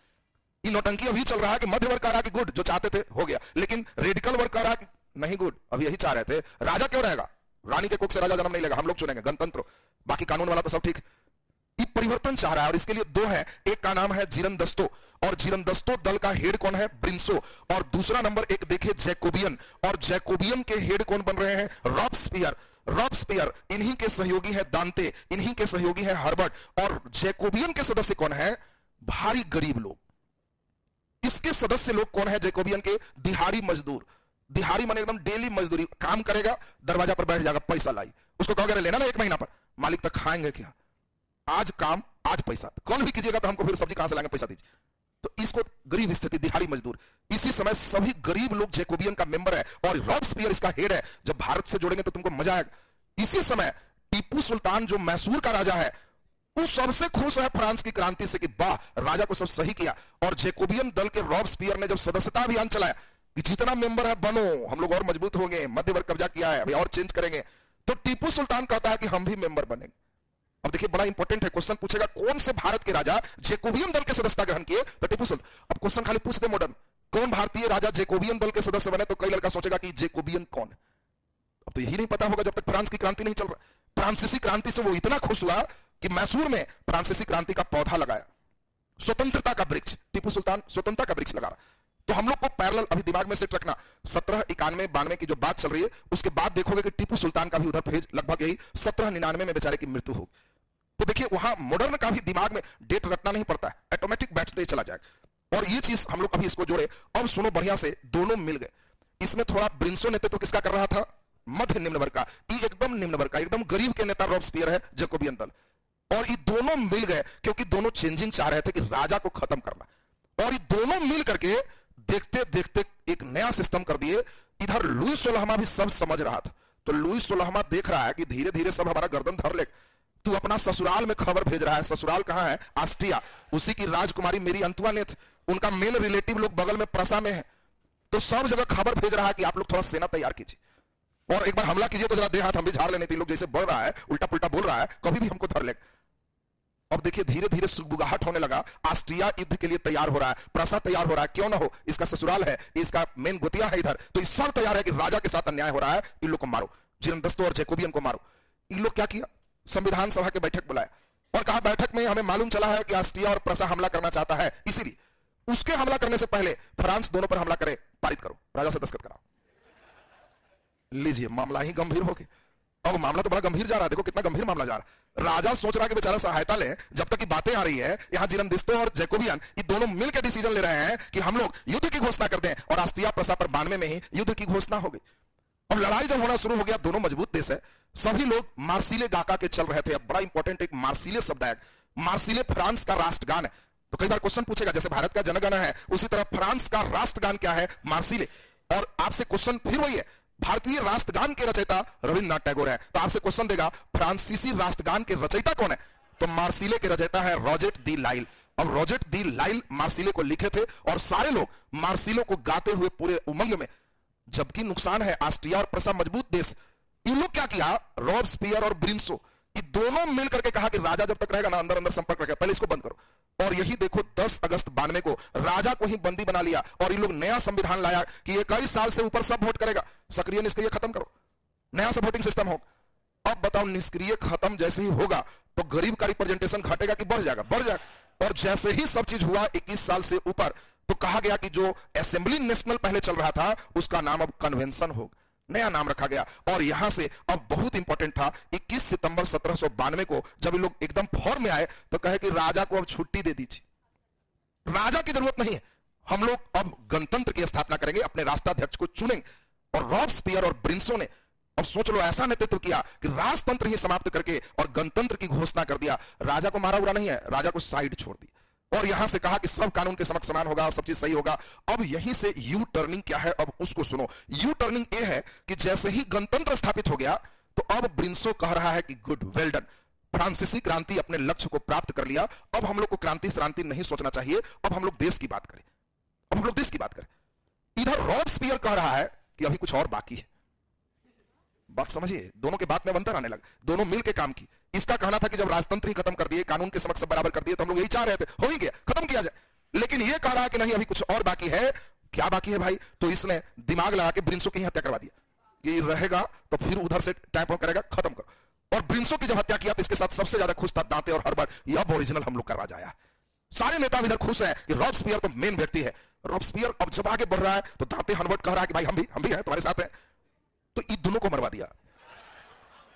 ये नौटंकी अभी चल रहा है कि मध्य वर्ग कह रहा है कि गुड, जो चाहते थे हो गया, लेकिन रेडिकल वर्ग कह रहा है कि नहीं गुड, अब यही चाह रहे थे। राजा क्यों रहेगा, रानी के कोख से राजा जन्म नहीं लेगा, हम लोग चुनेंगे, गणतंत्र, बाकी कानून वाला तो सब ठीक। ये परिवर्तन चाह रहा है और इसके लिए 2 है। एक का नाम है जीरनदस्तो, और जीरनदस्तो दल का हेड कौन है, ब्रिंसो। और दूसरा नंबर एक देखिए जैकोबियन, और जैकोबियन के हेड कौन बन रहे हैं, रॉबस्पियर। रॉबस्पियर, इन्हीं के सहयोगी है दांते, इन्हीं के सहयोगी है हर्बर्ट। और जैकोबियन के सदस्य कौन है, भारी गरीब लोग। इसके सदस्य लोग कौन है जैकोबियन के, दिहाड़ी मजदूर। दिहाड़ी माने एकदम डेली मजदूरी, काम करेगा, दरवाजा पर बैठ जाएगा, पैसा लाई, उसको कहोगे लेना ना 1 महीना पर, मालिक तक खाएंगे क्या? आज काम आज पैसा, कल भी कीजिएगा तो हमको फिर सब्जी कहां से लाएंगे, पैसा दीजिए। तो इसको गरीब स्थिति, दिहाड़ी मजदूर, इसी समय सभी गरीब लोग जैकोबियन का मेंबर है और रॉबस्पियर इसका हेड है। जब भारत से जोड़ेंगे तो तुमको मजा आएगा। इसी समय टीपू सुल्तान जो मैसूर का राजा है, वो सबसे खुश है फ्रांस की क्रांति से कि वाह, राजा को सब सही किया। और जैकोबियन दल के रॉबस्पियर ने जब सदस्यता अभियान चलाया कि जितना मेंबर है बनो, हम लोग और मजबूत होंगे, मध्य वर्ग कब्जा किया है अभी और चेंज करेंगे, तो टीपू सुल्तान कहता है कि हम भी मेंबर बनेंगे। अब देखिए बड़ा इंपॉर्टेंट है, क्वेश्चन पूछेगा कौन से भारत के राजा जैकोबियन दल के सदस्यता ग्रहण किए, तो टीपू सुल्तान। अब क्वेश्चन खाली पूछ दे मॉडर्न, कौन भारतीय राजा जैकोबियन दल के सदस्य बने, तो कई लड़का सोचेगा कि जैकोबियन कौन है। अब तो यही नहीं पता होगा जब तक फ्रांस की क्रांति नहीं चल रहा। फ्रांसीसी क्रांति से वो इतना खुश हुआ कि मैसूर में फ्रांसीसी क्रांति का पौधा लगाया, स्वतंत्रता का वृक्ष। टीपू सुल्तान स्वतंत्रता का वृक्ष लगा रहा। तो हम लोग को पैरेलल अभी दिमाग में सेट रखना, 1791-92 की जो बात चल रही है उसके बाद देखोगे कि टीपू सुल्तान का भी उधर फेज लगभग यही 1799 में बेचारे की मृत्यु होगी। तो देखिए वहां मॉडर्न का भी दिमाग में डेट रखना नहीं पड़ता है, ऑटोमेटिक बैठते चला जाएगा। और ये चीज हम लोग अभी इसको जोड़े। अब सुनो बढ़िया से, दोनों मिल गए। इसमें थोड़ा ब्रिंसो नेतृत्व किसका कर रहा था? मध्य निम्न वर्ग का। ये एकदम निम्न वर्ग का, एकदम गरीब के नेता रॉबस्पियर है, जैकोबियन दल। और ये दोनों मिल गए क्योंकि दोनों चेंजिंग चाह रहे थे कि राजा को खत्म करना। और ये दोनों मिल करके देखते देखते एक नया सिस्टम कर दिए। इधर लुई 16वां भी सब समझ रहा था। तो लुई 16वां देख रहा है कि धीरे धीरे सब हमारा गर्दन धर ले। तू अपना ससुराल में खबर भेज रहा है। ससुराल कहां है? ऑस्ट्रिया। उसी की राजकुमारी मेरी अंतुआनेत, उनका मेन रिलेटिव लोग बगल में प्रसा में है। तो सब जगह खबर भेज रहा है कि आप लोग थोड़ा सेना तैयार कीजिए और एक बार हमला कीजिए। तो जरा दे हाथ हम भी झाड़ लेने। लोग जैसे बढ़ रहा है, उल्टा पुल्टा बोल रहा है, कभी भी हमको धर ले। अब देखिए धीरे धीरे सुगबुगाहट होने लगा। ऑस्ट्रिया युद्ध के लिए तैयार हो रहा है, प्रसा तैयार हो रहा है। क्यों ना हो, इसका ससुराल है, इसका मेन गोतिया है इधर। तो इस सब तैयार है कि राजा के साथ अन्याय हो रहा है, इन लोग को मारो, जिरंदस्तों और जैकोबियन को मारो। इन लोग क्या किया? संविधान सभा के बैठक बुलाया और कहा बैठक में हमें मालूम चला है कि ऑस्ट्रिया और प्रसा हमला करना चाहता है, इसीलिए उसके हमला करने से पहले फ्रांस दोनों पर हमला करे, पारित करो, राजा से दस्तखत कराओ। लीजिए, मामला ही गंभीर हो गया। अब मामला तो बड़ा गंभीर जा रहा है। देखो कितना गंभीर मामला जा रहा है। राजा सोच रहा है कि बेचारा सहायता ले। जब तक की बातें आ रही है, यहां जिरंदिस्तों और जैकोबियन ये दोनों मिलकर डिसीजन ले रहे हैं कि हम लोग युद्ध की घोषणा कर दें। और ऑस्ट्रिया प्रसा पर 92 में ही युद्ध की घोषणा हो गई। अब लड़ाई जब होना शुरू हो गया, दोनों मजबूत देश है, सभी लोग मार्सिले गाका के चल रहे थे। अब बड़ा इंपॉर्टेंट एक मार्सिले शब्द है। मार्सिले फ्रांस का राष्ट्रगान है। तो कई बार क्वेश्चन पूछेगा, जैसे भारत का जनगण है उसी तरह फ्रांस का राष्ट्रगान क्या है? मार्सिले। और आपसे क्वेश्चन फिर वही है, भारतीय राष्ट्रगान के रचयिता रविन्द्रनाथ टैगोर है। तो आपसे क्वेश्चन देगा फ्रांसीसी राष्ट्रगान के रचयिता कौन है? तो मार्सिले के रचयिता है रॉजेट दी लाइल। अब रॉजेट दी लाइल मार्सिले को लिखे थे और सारे लोग मार्सिलो को गाते हुए पूरे उमंग में। जबकि नुकसान है, ऑस्ट्रिया और प्रसा मजबूत देश। इन लोग क्या किया? रॉबस्पियर और ब्रिंसो ये दोनों मिलकर के कहा कि राजा जब तक रहेगा ना, अंदर अंदर संपर्क रखेगा, पहले इसको बंद करो। और यही देखो 10 अगस्त 92 को राजा को ही बंदी बना लिया। और ये लोग नया संविधान लाया कि 21 साल से ऊपर सब वोट करेगा, सक्रिय निष्क्रिय खत्म करो, नया सा वोटिंग सिस्टम हो। अब बताओ, निष्क्रिय खत्म जैसे ही होगा तो गरीब का रिप्रेजेंटेशन घटेगा कि बढ़ जाएगा? बढ़ जाएगा। और जैसे ही सब चीज हुआ 21 साल से ऊपर, तो कहा गया कि जो असेंबली नेशनल पहले चल रहा था उसका नाम अब कन्वेंशन हो, नया नाम रखा गया। और यहां से अब बहुत इंपॉर्टेंट था, 21 सितंबर 1792 को जब ये लोग एकदम फॉर्म में आए तो कहे कि राजा को अब छुट्टी दे दीजिए, राजा की जरूरत नहीं है, हम लोग अब गणतंत्र की स्थापना करेंगे, अपने राष्ट्राध्यक्ष को चुनेंगे। और रॉबस्पियर और ब्रिंसो ने, अब सोच लो, ऐसा नेतृत्व किया कि राजतंत्र ही समाप्त करके और गणतंत्र की घोषणा कर दिया। राजा को मारा उड़ा नहीं है, राजा को साइड छोड़ दिया और यहां से कहा कि सब कानून के समक्ष समान होगा, सब चीज सही होगा। अब यहीं से यू टर्निंग क्या है, अब उसको सुनो। यू टर्निंग ये है कि जैसे ही गणतंत्र स्थापित हो गया तो अब ब्रिंसो कह रहा है कि गुड, वेल डन, फ्रांसीसी क्रांति अपने लक्ष्य को प्राप्त कर लिया। अब हम लोग को क्रांति श्रांति नहीं सोचना चाहिए, अब हम लोग देश की बात करें, अब हम लोग देश की बात करें। इधर रॉबस्पियर कह रहा है कि अभी कुछ और बाकी है। बात समझिए, दोनों के बात में अंतर आने लगा, दोनों मिलकर काम की। इसका कहना था कि जब राजतंत्र ही खत्म कर दिए, कानून के समक्ष बराबर कर दिए, तो हम लोग यही चाह रहे थे, हो ही गया, खत्म किया जाए। लेकिन ये कह रहा है कि नहीं, अभी कुछ और बाकी है। क्या बाकी है भाई? तो इसने दिमाग लगा के ब्रिंसो की हत्या करवा दिया कि रहेगा तो फिर उधर से टाइप ऑन करेगा, खत्म करो। और ब्रिंसो की जब हत्या किया तो इसके साथ सबसे ज्यादा खुश था दांते और हर्बर्ट, यह ओरिजिनल हम लोग का राजा आया। सारे नेता इधर खुश है कि रॉबस्पियर तो मेन व्यक्ति है। रॉबस्पियर अब जब आगे बढ़ रहा है तो दांते हर्बर्ट कह रहा है कि भाई हम भी हैं, तुम्हारे साथ हैं। तो इन दोनों को मरवा दिया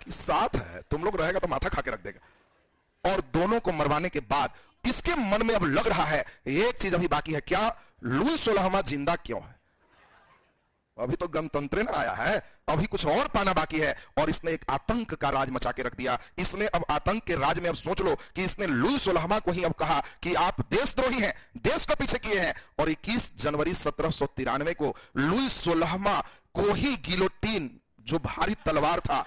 कि साथ है, तुम लोग रहेगा तो माथा खा के रख देगा। और दोनों को मरवाने के बाद इसके मन में अब लग रहा है एक चीज अभी बाकी है। क्या? लुई 16वां जिंदा क्यों है? अभी तो गणतंत्र ना आया है, अभी कुछ और पाना बाकी है, और इसने एक आतंक का राज मचा के रख दिया। इसने अब आतंक के राज में, अब सोच लो कि इसने लुई सोलहमा को ही अब कहा कि आप देशद्रोही हैं, देश को पीछे किए हैं, और 21 जनवरी 1793 को लुई सोलहमा को ही गिलोटीन, जो भारी तलवार था,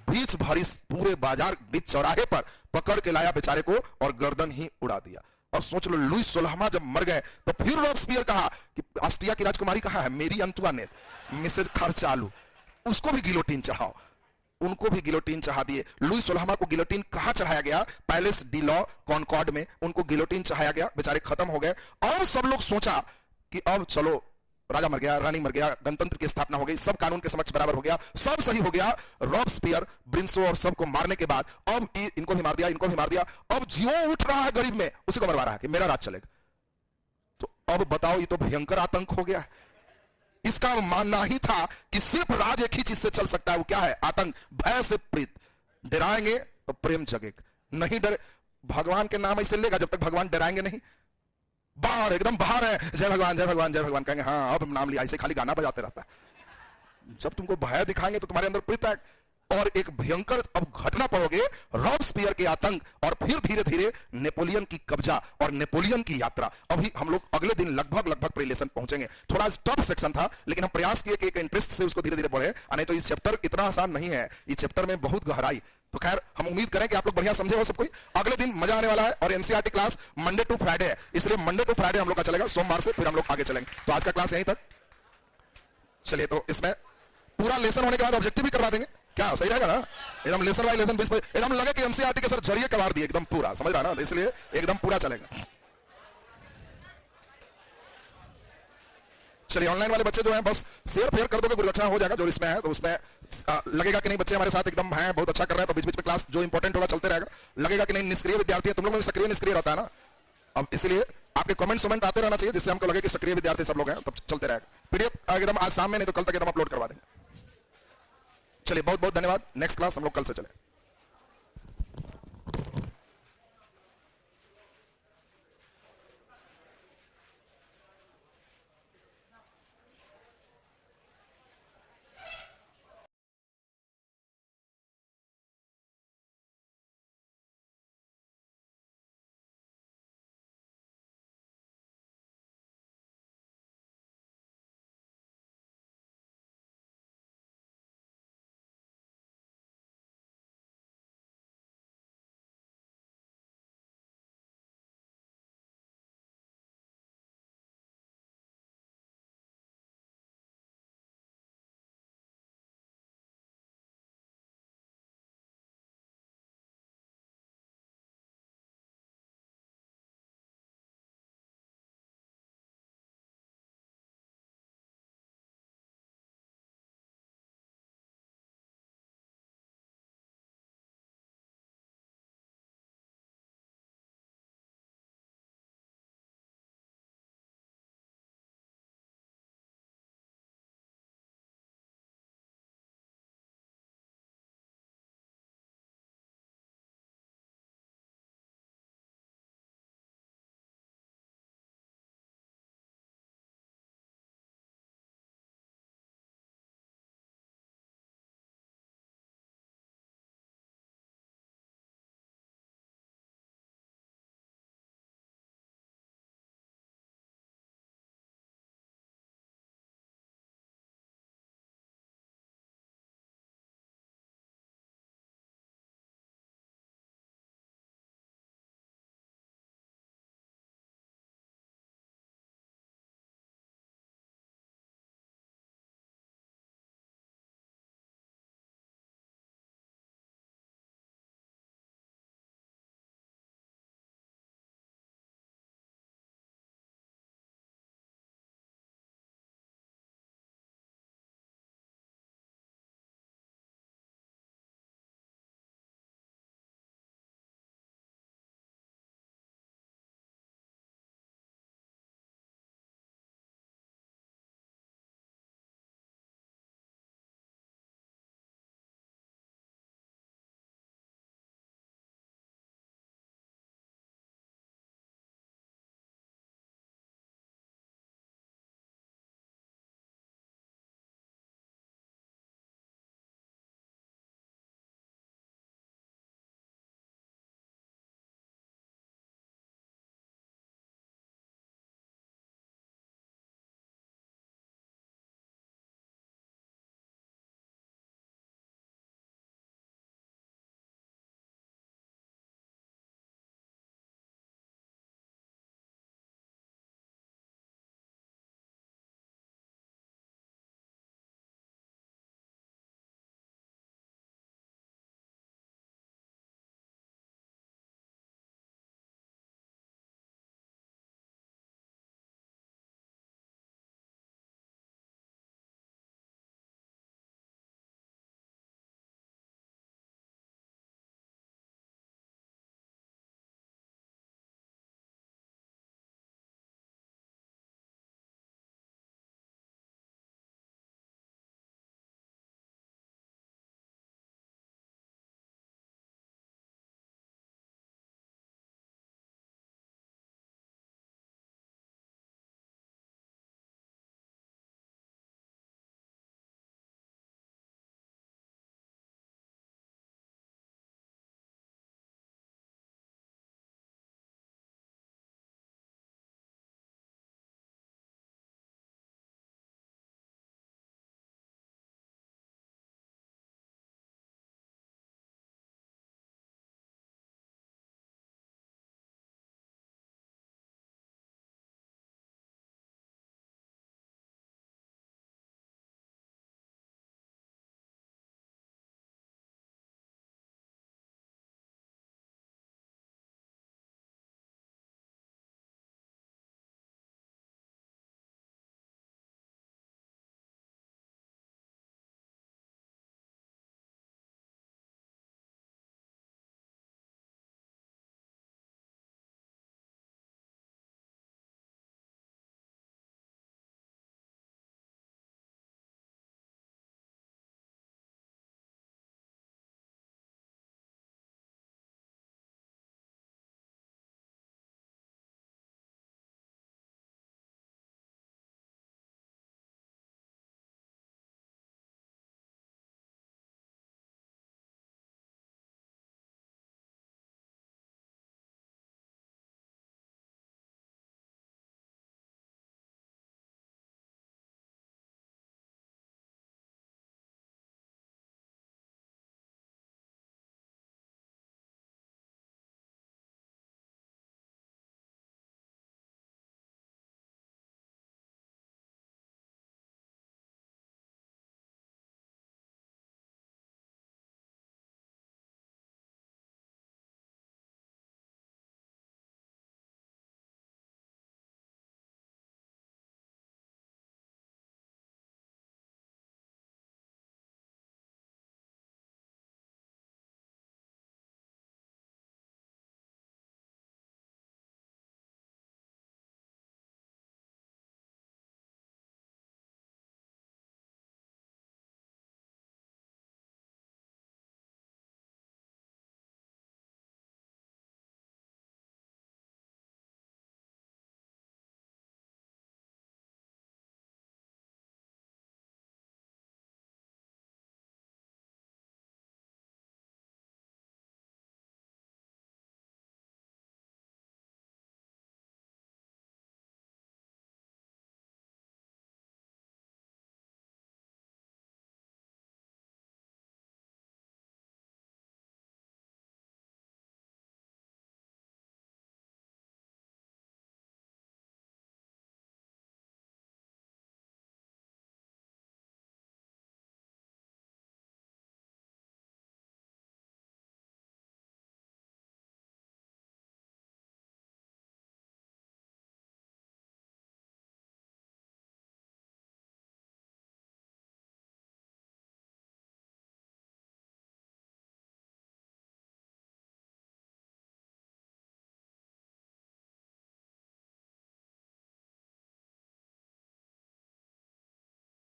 बीच भरी पूरे बाजार बीच चौराहे पर पकड़ के लाया बेचारे को और गर्दन ही उड़ा दिया। अब सोच लो, लुई सोलहमा जब मर गए तो फिर रॉबस्पियर कहा कि ऑस्ट्रिया की राजकुमारी कहां है, मेरी अंतुआनेत, मिसेज खर्चालू, उसको भी गिलोटीन चढ़ाओ। उनको भी गिलोटीन चढ़ा दिए। लुई सोलहमा को गिलोटीन कहां चढ़ाया गया? पैलेस डी लॉ कॉनकॉर्ड में उनको गिलोटीन चढ़ाया गया। बेचारे खत्म हो गए। और सब लोग सोचा कि अब चलो, राजा मर गया, रानी मर गया, गणतंत्र की स्थापना हो गई, सब कानून के समक्ष बराबर हो गया, सब सही हो गया। रॉबस्पियर, ब्रिंसो और सबको मारने के बाद अब इनको भी मार दिया, इनको भी मार दिया। अब जियो उठ रहा है गरीब में, उसी को मरवा रहा है कि मेरा राज चलेगा। तो अब बताओ, ये तो भयंकर आतंक हो गया। इसका मानना ही था कि सिर्फ राज एक ही चीज से चल सकता है, वो क्या है? आतंक, भय से प्रीत। डराएंगे तो प्रेम जगेगा, नहीं डरे, भगवान के नाम ऐसे लेगा जब तक भगवान डराएंगे नहीं। बाहर एकदम बाहर है, जय भगवान जय भगवान जय भगवान, कहेंगे हाँ अब नाम लिया, ऐसे खाली गाना बजाते रहता है। जब तुमको भय दिखाएंगे तो तुम्हारे अंदर प्रीत है। और एक भयंकर अब घटना पड़ोगे, रॉबस्पियर के आतंक, और फिर धीरे धीरे नेपोलियन की कब्जा और नेपोलियन की यात्रा। अभी हम लोग अगले दिन लगभग प्रिलेशन पहुंचेंगे। थोड़ा टफ सेक्शन था, लेकिन हम प्रयास किए कि एक इंटरेस्ट से उसको धीरे धीरे पढ़े, नहीं तो इस चैप्टर इतना आसान नहीं है, इस चैप्टर में बहुत गहराई। तो खैर, हम उम्मीद करें कि आप लोग बढ़िया समझे हो सब कोई। अगले दिन मजा आने वाला है, और NCERT class Monday to Friday है, इसलिए मंडे टू फ्राइडे हम लोग का चलेगा, सोमवार से फिर हम लोग आगे चलेंगे। तो आज का क्लास यहीं तक। चलिए, तो इसमें पूरा लेसन होने के बाद ऑब्जेक्टिव भी करवा देंगे, क्या सही रहेगा ना? एकदम लेसन बाय लेसन, एकदम लगे कि एनसीईआरटी के सर जरिए करवा दिए एकदम पूरा, समझ रहा ना? इसलिए एकदम पूरा चलेगा। चलिए, ऑनलाइन वाले बच्चे जो हैं बस शेयर कर दोगे, गुरुदक्षिणा हो जाएगा जो इसमें है। तो उसमें लगेगा कि नहीं बच्चे हमारे साथ एकदम हैं, बहुत अच्छा कर रहे हैं, तो बीच बीच में क्लास जो इंपॉर्टेंट होगा चलते रहेगा। लगेगा कि नहीं निष्क्रिय विद्यार्थी है, तुम लोग में सक्रिय निष्क्रिय रहता है ना, अब इसलिए आपके कमेंट आते रहना चाहिए, जिससे हमको लगे कि सक्रिय विद्यार्थी सब लोग हैं, तब चलते रहेगा। पीडीएफ एकदम आज शाम में, नहीं तो कल तक एकदम अपलोड करवा देंगे। चलिए, बहुत बहुत धन्यवाद। नेक्स्ट क्लास हम लोग कल से चले।